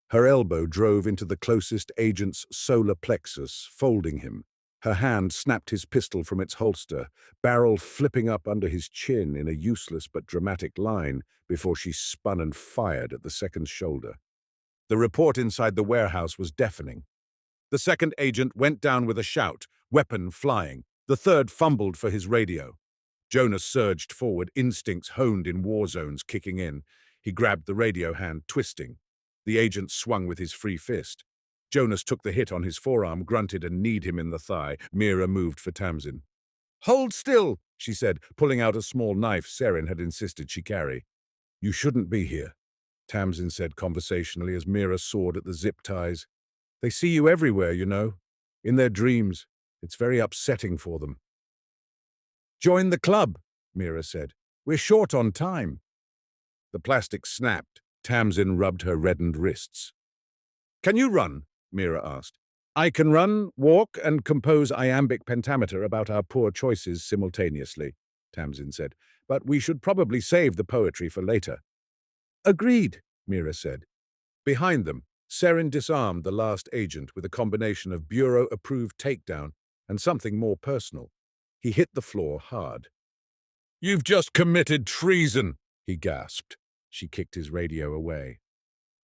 Her elbow drove into the closest agent's solar plexus, folding him. Her hand snapped his pistol from its holster, barrel flipping up under his chin in a useless but dramatic line before she spun and fired at the second's shoulder. The report inside the warehouse was deafening. The second agent went down with a shout, weapon flying. The third fumbled for his radio. Jonas surged forward, instincts honed in war zones kicking in. He grabbed the radio hand, twisting. The agent swung with his free fist. Jonas took the hit on his forearm, grunted, and kneed him in the thigh. Mira moved for Tamsin. "Hold still," she said, pulling out a small knife Seren had insisted she carry. "You shouldn't be here," Tamsin said conversationally as Mira sawed at the zip ties. "They see you everywhere, you know. In their dreams. It's very upsetting for them." "Join the club," Mira said. "We're short on time." The plastic snapped. Tamsin rubbed her reddened wrists. "Can you run?" Mira asked. "I can run, walk, and compose iambic pentameter about our poor choices simultaneously," Tamsin said. "But we should probably save the poetry for later." "Agreed," Mira said. Behind them, Seren disarmed the last agent with a combination of Bureau-approved takedown and something more personal. He hit the floor hard. "You've just committed treason," he gasped. She kicked his radio away.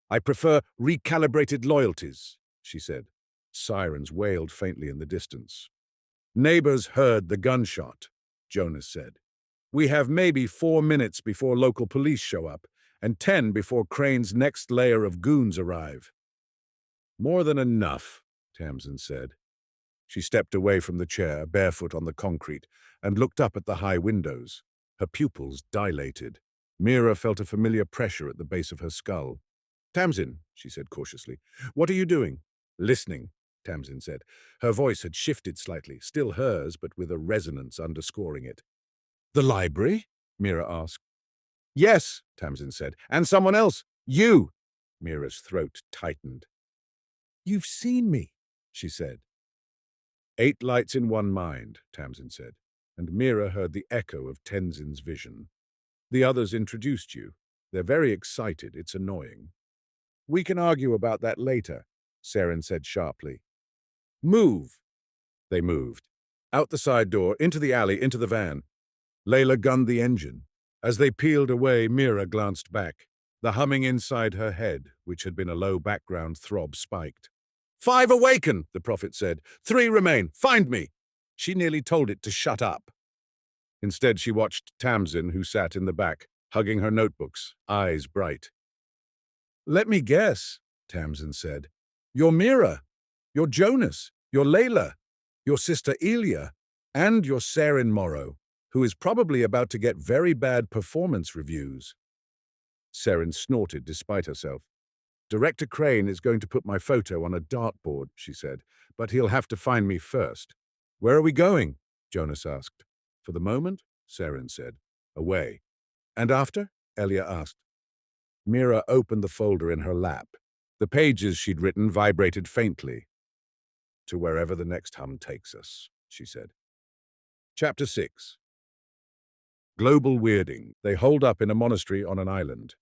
"I prefer recalibrated loyalties," she said. Sirens wailed faintly in the distance. "Neighbors heard the gunshot," Jonas said. "We have maybe 4 minutes before local police show up, and 10 before Crane's next layer of goons arrive." "More than enough," Tamsin said. She stepped away from the chair, barefoot on the concrete, and looked up at the high windows. Her pupils dilated. Mira felt a familiar pressure at the base of her skull. "Tamsin," she said cautiously, "what are you doing?" "Listening," Tamsin said. Her voice had shifted slightly, still hers, but with a resonance underscoring it. "The library?" Mira asked. "Yes," Tamsin said. "And someone else. You!" Mira's throat tightened. "You've seen me," she said. 8 lights in one mind, Tamsin said, and Mira heard the echo of Tenzin's vision. "The others introduced you. They're very excited. It's annoying." "We can argue about that later," Seren said sharply. "Move." They moved. Out the side door, into the alley, into the van. Leyla gunned the engine. As they peeled away, Mira glanced back. The humming inside her head, which had been a low background throb, spiked. "5 awaken," the prophet said. 3 remain. Find me." She nearly told it to shut up. Instead, she watched Tamsin, who sat in the back, hugging her notebooks, eyes bright. "Let me guess," Tamsin said. "You're Mira. You're Jonas. You're Leyla. Your sister Elia. And you're Seren Morrow, who is probably about to get very bad performance reviews." Seren snorted despite herself. "Director Crane is going to put my photo on a dartboard," she said, "but he'll have to find me first." "Where are we going?" Jonas asked. "For the moment," Seren said, "away." "And after?" Elia asked. Mira opened the folder in her lap. The pages she'd written vibrated faintly. "To wherever the next hum takes us," she said. Chapter 6. Global weirding. They holed up in a monastery on an island.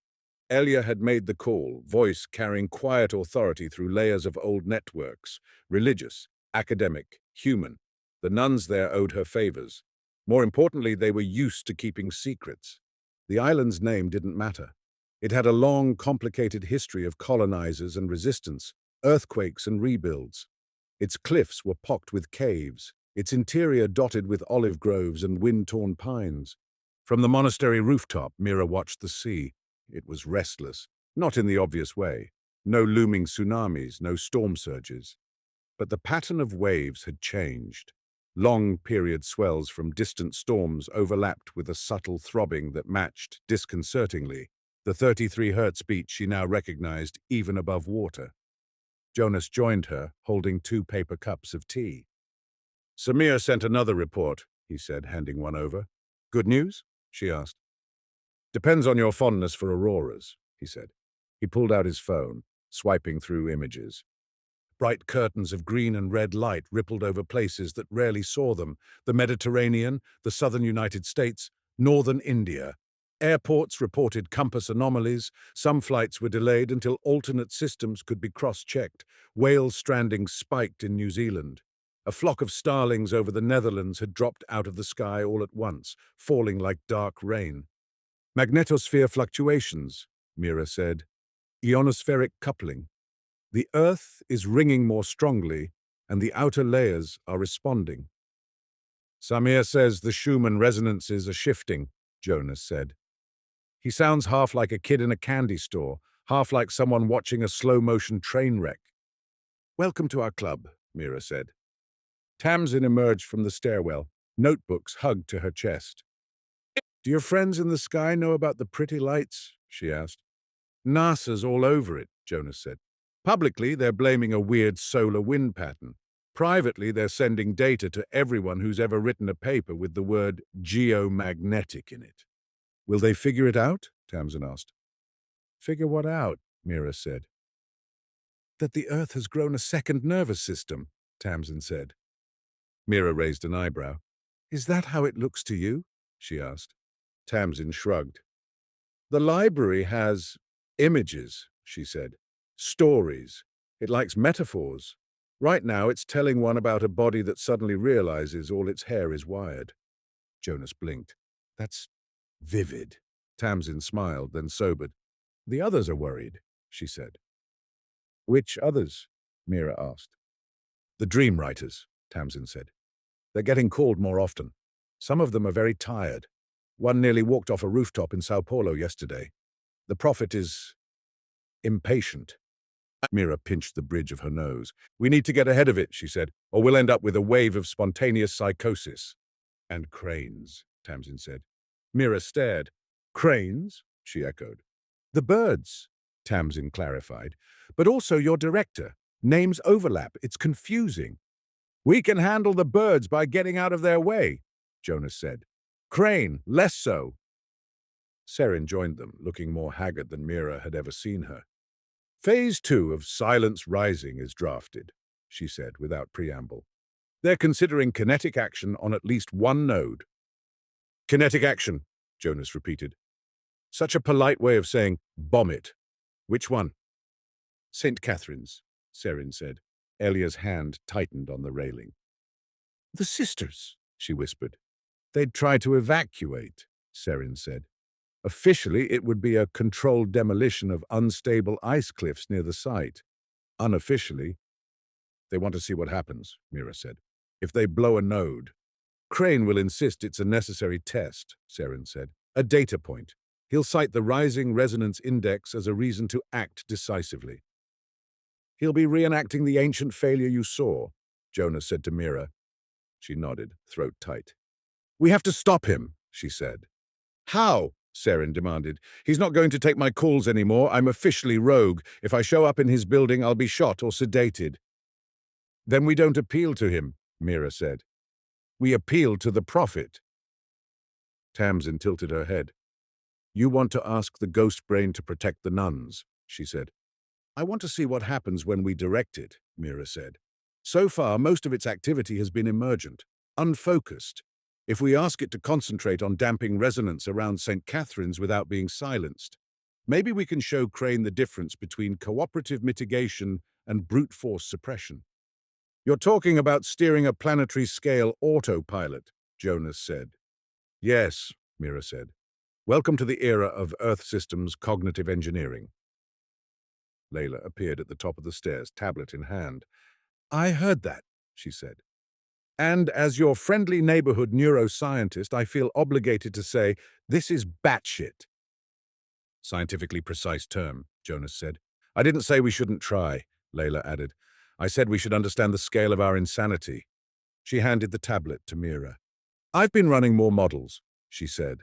Elia had made the call, voice carrying quiet authority through layers of old networks, religious, academic, human. The nuns there owed her favors. More importantly, they were used to keeping secrets. The island's name didn't matter. It had a long, complicated history of colonizers and resistance, earthquakes and rebuilds. Its cliffs were pocked with caves, its interior dotted with olive groves and wind-torn pines. From the monastery rooftop, Mira watched the sea. It was restless, not in the obvious way. No looming tsunamis, no storm surges. But the pattern of waves had changed. Long-period swells from distant storms overlapped with a subtle throbbing that matched, disconcertingly, the 33 hertz beat she now recognized even above water. Jonas joined her, holding 2 paper cups of tea. "Samir sent another report," he said, handing one over. "Good news?" she asked. "Depends on your fondness for auroras," he said. He pulled out his phone, swiping through images. Bright curtains of green and red light rippled over places that rarely saw them: the Mediterranean, the southern United States, northern India. Airports reported compass anomalies. Some flights were delayed until alternate systems could be cross-checked. Whale strandings spiked in New Zealand. A flock of starlings over the Netherlands had dropped out of the sky all at once, falling like dark rain. Magnetosphere fluctuations, Mira said. Ionospheric coupling. The Earth is ringing more strongly, and the outer layers are responding. Samir says the Schumann resonances are shifting, Jonas said. He sounds half like a kid in a candy store, half like someone watching a slow-motion train wreck. Welcome to our club, Mira said. Tamsin emerged from the stairwell, notebooks hugged to her chest. Do your friends in the sky know about the pretty lights? She asked. NASA's all over it, Jonas said. Publicly, they're blaming a weird solar wind pattern. Privately, they're sending data to everyone who's ever written a paper with the word geomagnetic in it. Will they figure it out? Tamsin asked. Figure what out? Mira said. That the Earth has grown a second nervous system, Tamsin said. Mira raised an eyebrow. Is that how it looks to you? She asked. Tamsin shrugged. The library has images, she said. Stories. It likes metaphors. Right now it's telling one about a body that suddenly realizes all its hair is wired. Jonas blinked. That's vivid. Tamsin smiled, then sobered. The others are worried, she said. Which others? Mira asked. The dream writers, Tamsin said. They're getting called more often. Some of them are very tired. One nearly walked off a rooftop in Sao Paulo yesterday. The prophet is impatient. Mira pinched the bridge of her nose. We need to get ahead of it, she said, or we'll end up with a wave of spontaneous psychosis. And cranes, Tamsin said. Mira stared. Cranes? She echoed. The birds, Tamsin clarified. But also your director. Names overlap. It's confusing. We can handle the birds by getting out of their way, Jonas said. Crane, less so. Serin joined them, looking more haggard than Mira had ever seen her. Phase 2 of Silence Rising is drafted, she said without preamble. They're considering kinetic action on at least one node. Kinetic action, Jonas repeated. Such a polite way of saying, bomb it. Which one? St. Catherine's, Serin said. Elia's hand tightened on the railing. The sisters, she whispered. They'd try to evacuate, Serin said. Officially, it would be a controlled demolition of unstable ice cliffs near the site. Unofficially, they want to see what happens, Mira said. If they blow a node. Crane will insist it's a necessary test, Serin said. A data point. He'll cite the rising resonance index as a reason to act decisively. He'll be reenacting the ancient failure you saw, Jonas said to Mira. She nodded, throat tight. We have to stop him, she said. How? Serin demanded. He's not going to take my calls anymore. I'm officially rogue. If I show up in his building, I'll be shot or sedated. Then we don't appeal to him, Mira said. We appeal to the prophet. Tamsin tilted her head. You want to ask the ghost brain to protect the nuns, she said. I want to see what happens when we direct it, Mira said. So far, most of its activity has been emergent, unfocused. If we ask it to concentrate on damping resonance around St. Catherine's without being silenced, maybe we can show Crane the difference between cooperative mitigation and brute force suppression. You're talking about steering a planetary-scale autopilot, Jonas said. Yes, Mira said. Welcome to the era of Earth systems cognitive engineering. Leyla appeared at the top of the stairs, tablet in hand. I heard that, she said. And as your friendly neighborhood neuroscientist, I feel obligated to say, this is batshit. Scientifically precise term, Jonas said. I didn't say we shouldn't try, Leyla added. I said we should understand the scale of our insanity. She handed the tablet to Mira. I've been running more models, she said.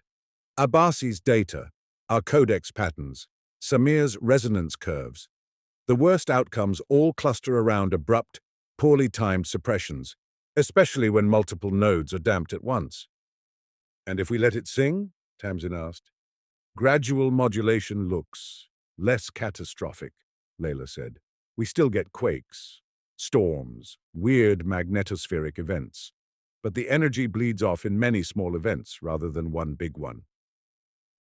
Abbasi's data, our Codex patterns, Samir's resonance curves. The worst outcomes all cluster around abrupt, poorly timed suppressions, especially when multiple nodes are damped at once. And if we let it sing? Tamsin asked. Gradual modulation looks less catastrophic, Leyla said. We still get quakes, storms, weird magnetospheric events, but the energy bleeds off in many small events rather than one big one.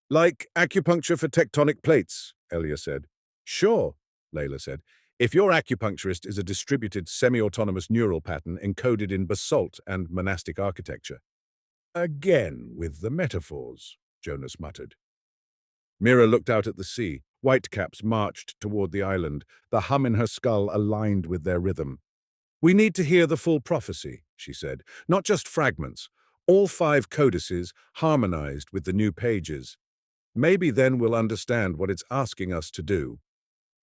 Like acupuncture for tectonic plates, Elia said. Sure, Leyla said. If your acupuncturist is a distributed semi-autonomous neural pattern encoded in basalt and monastic architecture. Again with the metaphors, Jonas muttered. Mira looked out at the sea. Whitecaps marched toward the island, the hum in her skull aligned with their rhythm. We need to hear the full prophecy, she said, not just fragments. All 5 codices harmonized with the new pages. Maybe then we'll understand what it's asking us to do.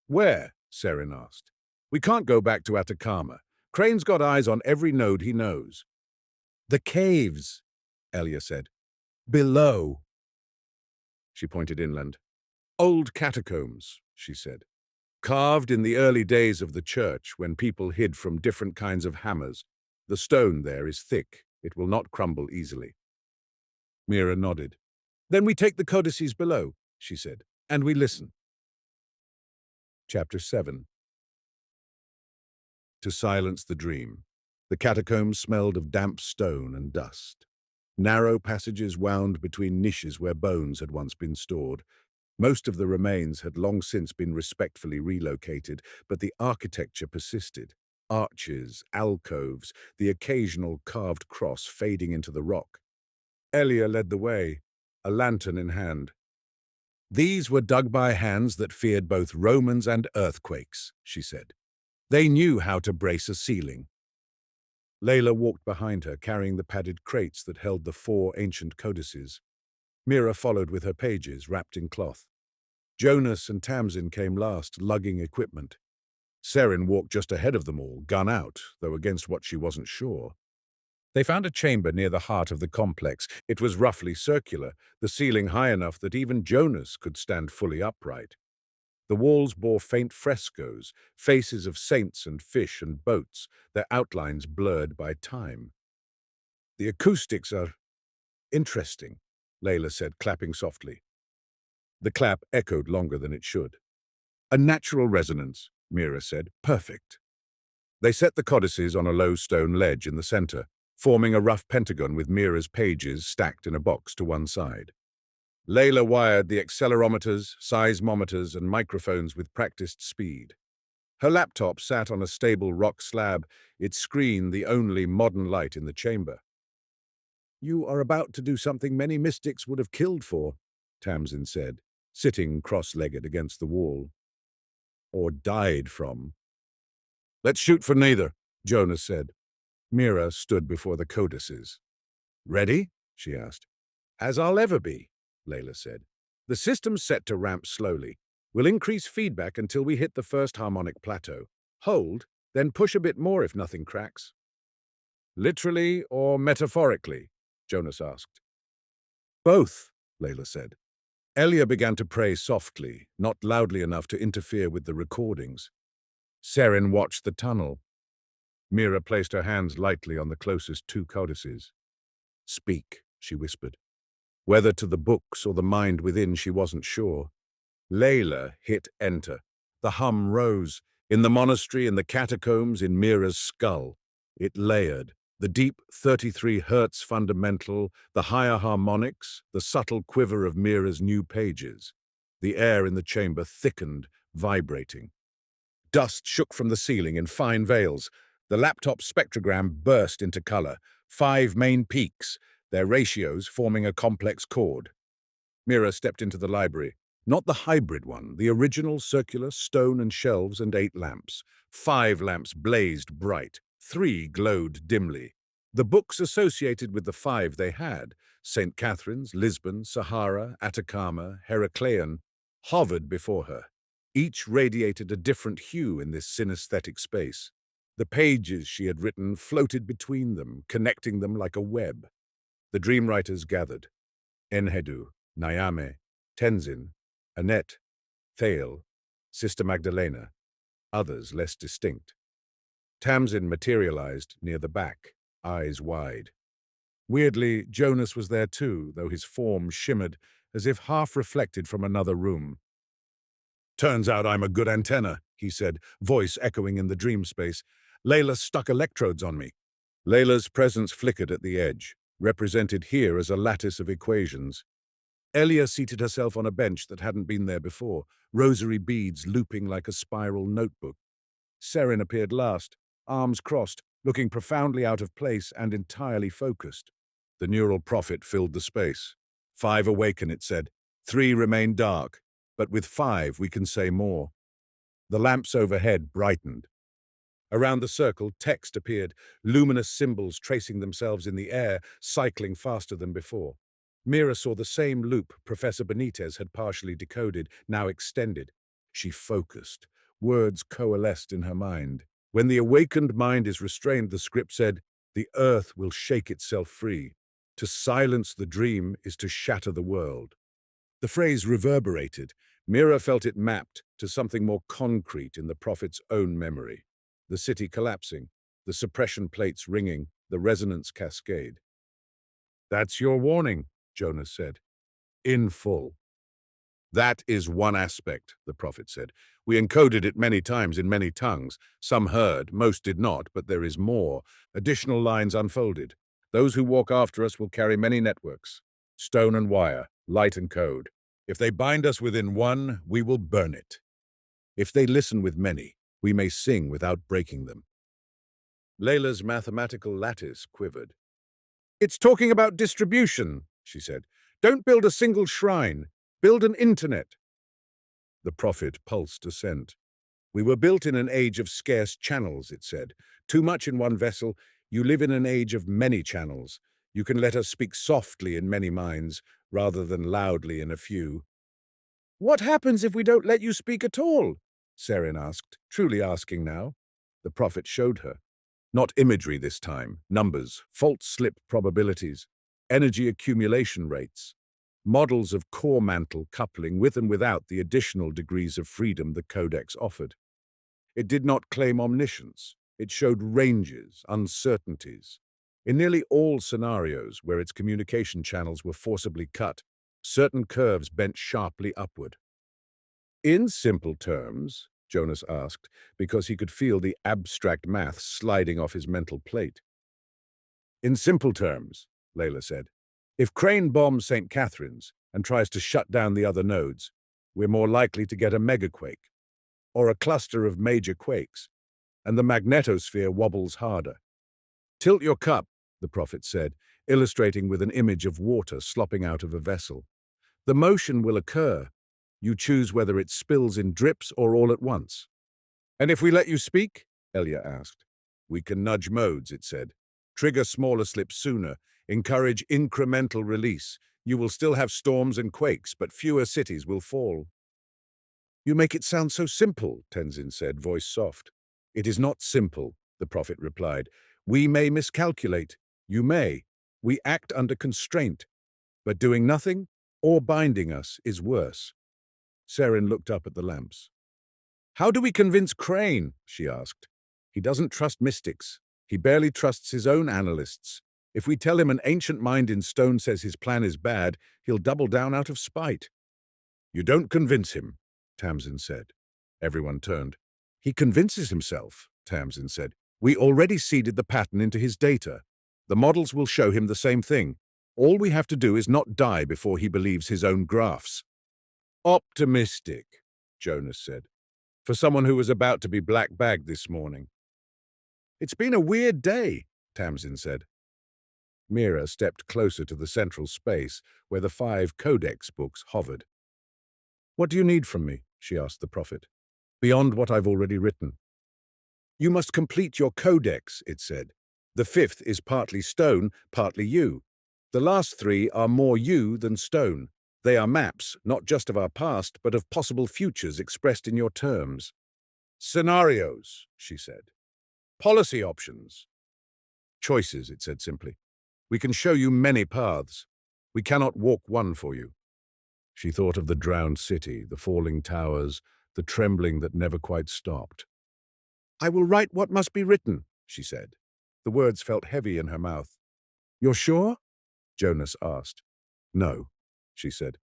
Where? Seren asked. We can't go back to Atacama. Crane's got eyes on every node he knows. The caves, Elia said. Below. She pointed inland. Old catacombs, she said. Carved in the early days of the church when people hid from different kinds of hammers. The stone there is thick. It will not crumble easily. Mira nodded. Then we take the codices below, she said, and we listen. Chapter 7. To silence the dream. The catacombs smelled of damp stone and dust. Narrow passages wound between niches where bones had once been stored. Most of the remains had long since been respectfully relocated, but the architecture persisted. Arches, alcoves, the occasional carved cross fading into the rock. Elia led the way, a lantern in hand. These were dug by hands that feared both Romans and earthquakes, she said. They knew how to brace a ceiling. Leyla walked behind her, carrying the padded crates that held the 4 ancient codices. Mira followed with her pages, wrapped in cloth. Jonas and Tamsin came last, lugging equipment. Seren walked just ahead of them all, gun out, though against what she wasn't sure. They found a chamber near the heart of the complex. It was roughly circular, the ceiling high enough that even Jonas could stand fully upright. The walls bore faint frescoes, faces of saints and fish and boats, their outlines blurred by time. The acoustics are interesting, Leyla said, clapping softly. The clap echoed longer than it should. A natural resonance, Mira said. Perfect. They set the codices on a low stone ledge in the center, forming a rough pentagon with Mira's pages stacked in a box to one side. Leyla wired the accelerometers, seismometers, and microphones with practiced speed. Her laptop sat on a stable rock slab, its screen the only modern light in the chamber. You are about to do something many mystics would have killed for, Tamsin said, sitting cross-legged against the wall. Or died from. Let's shoot for neither, Jonas said. Mira stood before the codices. Ready? She asked. As I'll ever be, Leyla said. The system's set to ramp slowly. We'll increase feedback until we hit the first harmonic plateau. Hold, then push a bit more if nothing cracks. Literally or metaphorically? Jonas asked. Both, Leyla said. Elia began to pray softly, not loudly enough to interfere with the recordings. Seren watched the tunnel. Mira placed her hands lightly on the closest 2 codices. Speak, she whispered. Whether to the books or the mind within, she wasn't sure. Leyla hit enter. The hum rose. In the monastery, in the catacombs, in Mira's skull. It layered. The deep 33 Hertz fundamental, the higher harmonics, the subtle quiver of Mira's new pages. The air in the chamber thickened, vibrating. Dust shook from the ceiling in fine veils. The laptop spectrogram burst into color. 5 main peaks, their ratios forming a complex chord. Mira stepped into the library. Not the hybrid one, the original circular stone and shelves and 8 lamps. 5 lamps blazed bright. 3 glowed dimly. The books associated with the 5 they had, St. Catherine's, Lisbon, Sahara, Atacama, Heracleion, hovered before her. Each radiated a different hue in this synesthetic space. The pages she had written floated between them, connecting them like a web. The dream writers gathered. Enhedu, Nyame, Tenzin, Annette, Thale, Sister Magdalena, others less distinct. Tamsin materialized near the back, eyes wide. Weirdly, Jonas was there too, though his form shimmered as if half reflected from another room. Turns out I'm a good antenna, he said, voice echoing in the dream space. Leyla stuck electrodes on me. Layla's presence flickered at the edge, represented here as a lattice of equations. Elia seated herself on a bench that hadn't been there before, rosary beads looping like a spiral notebook. Seren appeared last, arms crossed, looking profoundly out of place and entirely focused. The neural prophet filled the space. 5 awaken, it said. 3 remain dark, but with 5 we can say more. The lamps overhead brightened. Around the circle, text appeared, luminous symbols tracing themselves in the air, cycling faster than before. Mira saw the same loop Professor Benitez had partially decoded, now extended. She focused. Words coalesced in her mind. When the awakened mind is restrained, the script said, the earth will shake itself free. To silence the dream is to shatter the world. The phrase reverberated. Mira felt it mapped to something more concrete in the prophet's own memory. The city collapsing, the suppression plates ringing, the resonance cascade. That's your warning, Jonas said. In full. That is one aspect, the prophet said. We encoded it many times in many tongues. Some heard, most did not, but there is more. Additional lines unfolded. Those who walk after us will carry many networks. Stone and wire, light and code. If they bind us within one, we will burn it. If they listen with many, we may sing without breaking them. Leyla's mathematical lattice quivered. It's talking about distribution, she said. Don't build a single shrine. Build an internet. The prophet pulsed assent. We were built in an age of scarce channels, it said. Too much in one vessel. You live in an age of many channels. You can let us speak softly in many minds, rather than loudly in a few. What happens if we don't let you speak at all? Seren asked, truly asking now. The prophet showed her. Not imagery this time, numbers, fault slip probabilities, energy accumulation rates, models of core mantle coupling with and without the additional degrees of freedom the Codex offered. It did not claim omniscience. It showed ranges, uncertainties. In nearly all scenarios where its communication channels were forcibly cut, certain curves bent sharply upward. In simple terms, Jonas asked, because he could feel the abstract math sliding off his mental plate. In simple terms, Leyla said, if Crane bombs St. Catherine's and tries to shut down the other nodes, we're more likely to get a megaquake, or a cluster of major quakes, and the magnetosphere wobbles harder. Tilt your cup, the prophet said, illustrating with an image of water slopping out of a vessel. The motion will occur. You choose whether it spills in drips or all at once. And if we let you speak? Elia asked. We can nudge modes, it said. Trigger smaller slips sooner. Encourage incremental release. You will still have storms and quakes, but fewer cities will fall. You make it sound so simple, Tenzin said, voice soft. It is not simple, the prophet replied. We may miscalculate. You may. We act under constraint. But doing nothing or binding us is worse. Seren looked up at the lamps. How do we convince Crane? She asked. He doesn't trust mystics. He barely trusts his own analysts. If we tell him an ancient mind in stone says his plan is bad, he'll double down out of spite. You don't convince him, Tamsin said. Everyone turned. He convinces himself, Tamsin said. We already seeded the pattern into his data. The models will show him the same thing. All we have to do is not die before he believes his own graphs. Optimistic, Jonas said, for someone who was about to be black-bagged this morning. It's been a weird day, Tamsin said. Mira stepped closer to the central space where the 5 Codex books hovered. What do you need from me? She asked the prophet. Beyond what I've already written. You must complete your Codex, it said. The 5th is partly stone, partly you. The last 3 are more you than stone. They are maps, not just of our past, but of possible futures expressed in your terms. Scenarios, she said. Policy options. Choices, it said simply. We can show you many paths. We cannot walk one for you. She thought of the drowned city, the falling towers, the trembling that never quite stopped. I will write what must be written, she said. The words felt heavy in her mouth. You're sure? Jonas asked. No, she said.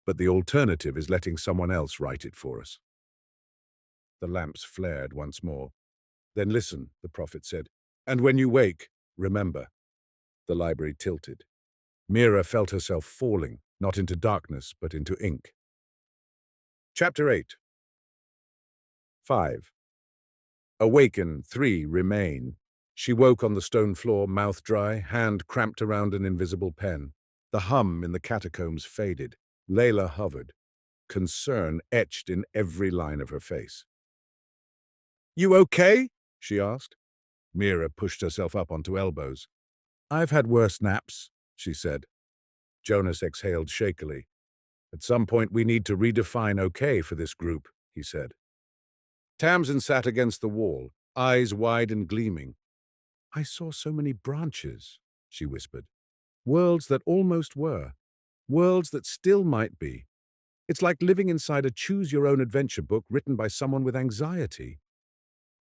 But the alternative is letting someone else write it for us. The lamps flared once more. Then listen, the prophet said. And when you wake, remember. The library tilted. Mira felt herself falling, not into darkness, but into ink. Chapter 8. 5. Awaken, 3 remain. She woke on the stone floor, mouth dry, hand cramped around an invisible pen. The hum in the catacombs faded. Leyla hovered, concern etched in every line of her face. "You okay?" she asked. Mira pushed herself up onto elbows. "I've had worse naps," she said. Jonas exhaled shakily. "At some point we need to redefine okay for this group," he said. Tamsin sat against the wall, eyes wide and gleaming. "I saw so many branches," she whispered. "Worlds that almost were. Worlds that still might be. It's like living inside a choose-your-own-adventure book written by someone with anxiety."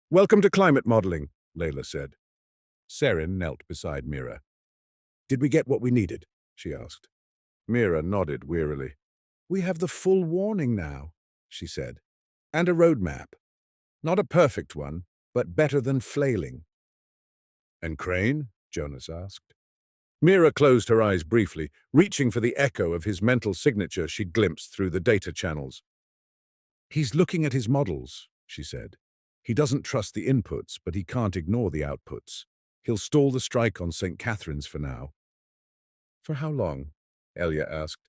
"Welcome to climate modeling," Leyla said. Serin knelt beside Mira. "Did we get what we needed?" she asked. Mira nodded wearily. "We have the full warning now," she said. "And a roadmap. Not a perfect one, but better than flailing." "And Crane?" Jonas asked. Mira closed her eyes briefly, reaching for the echo of his mental signature she glimpsed through the data channels. "He's looking at his models," she said. "He doesn't trust the inputs, but he can't ignore the outputs. He'll stall the strike on St. Catherine's for now." "For how long?" Elia asked.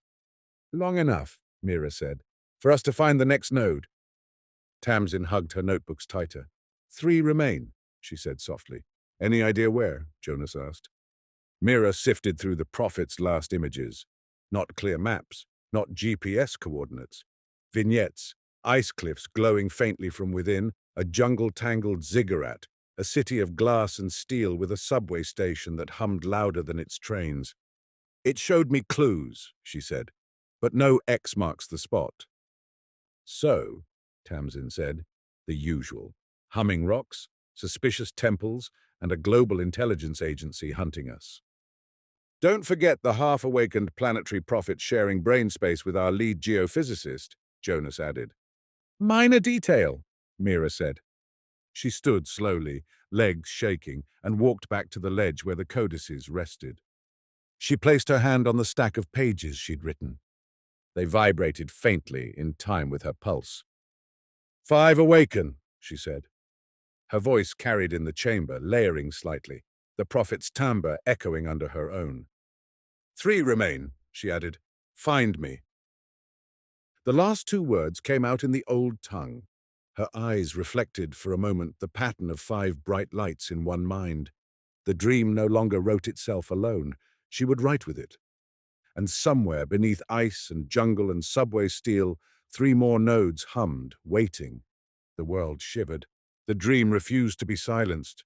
"Long enough," Mira said, "for us to find the next node." Tamsin hugged her notebooks tighter. 3 remain, she said softly. "Any idea where?" Jonas asked. Mira sifted through the prophet's last images. Not clear maps, not GPS coordinates. Vignettes, ice cliffs glowing faintly from within, a jungle-tangled ziggurat, a city of glass and steel with a subway station that hummed louder than its trains. "It showed me clues," she said, "but no X marks the spot." "So," Tamsin said, "the usual. Humming rocks, suspicious temples, and a global intelligence agency hunting us." "Don't forget the half-awakened planetary prophet sharing brain space with our lead geophysicist," Jonas added. "Minor detail," Mira said. She stood slowly, legs shaking, and walked back to the ledge where the codices rested. She placed her hand on the stack of pages she'd written. They vibrated faintly in time with her pulse. 5 awaken, she said. Her voice carried in the chamber, layering slightly, the prophet's timbre echoing under her own. 3 remain, she added. Find me. The last 2 words came out in the old tongue. Her eyes reflected for a moment the pattern of 5 bright lights in one mind. The dream no longer wrote itself alone. She would write with it. And somewhere beneath ice and jungle and subway steel, 3 more nodes hummed, waiting. The world shivered. The dream refused to be silenced.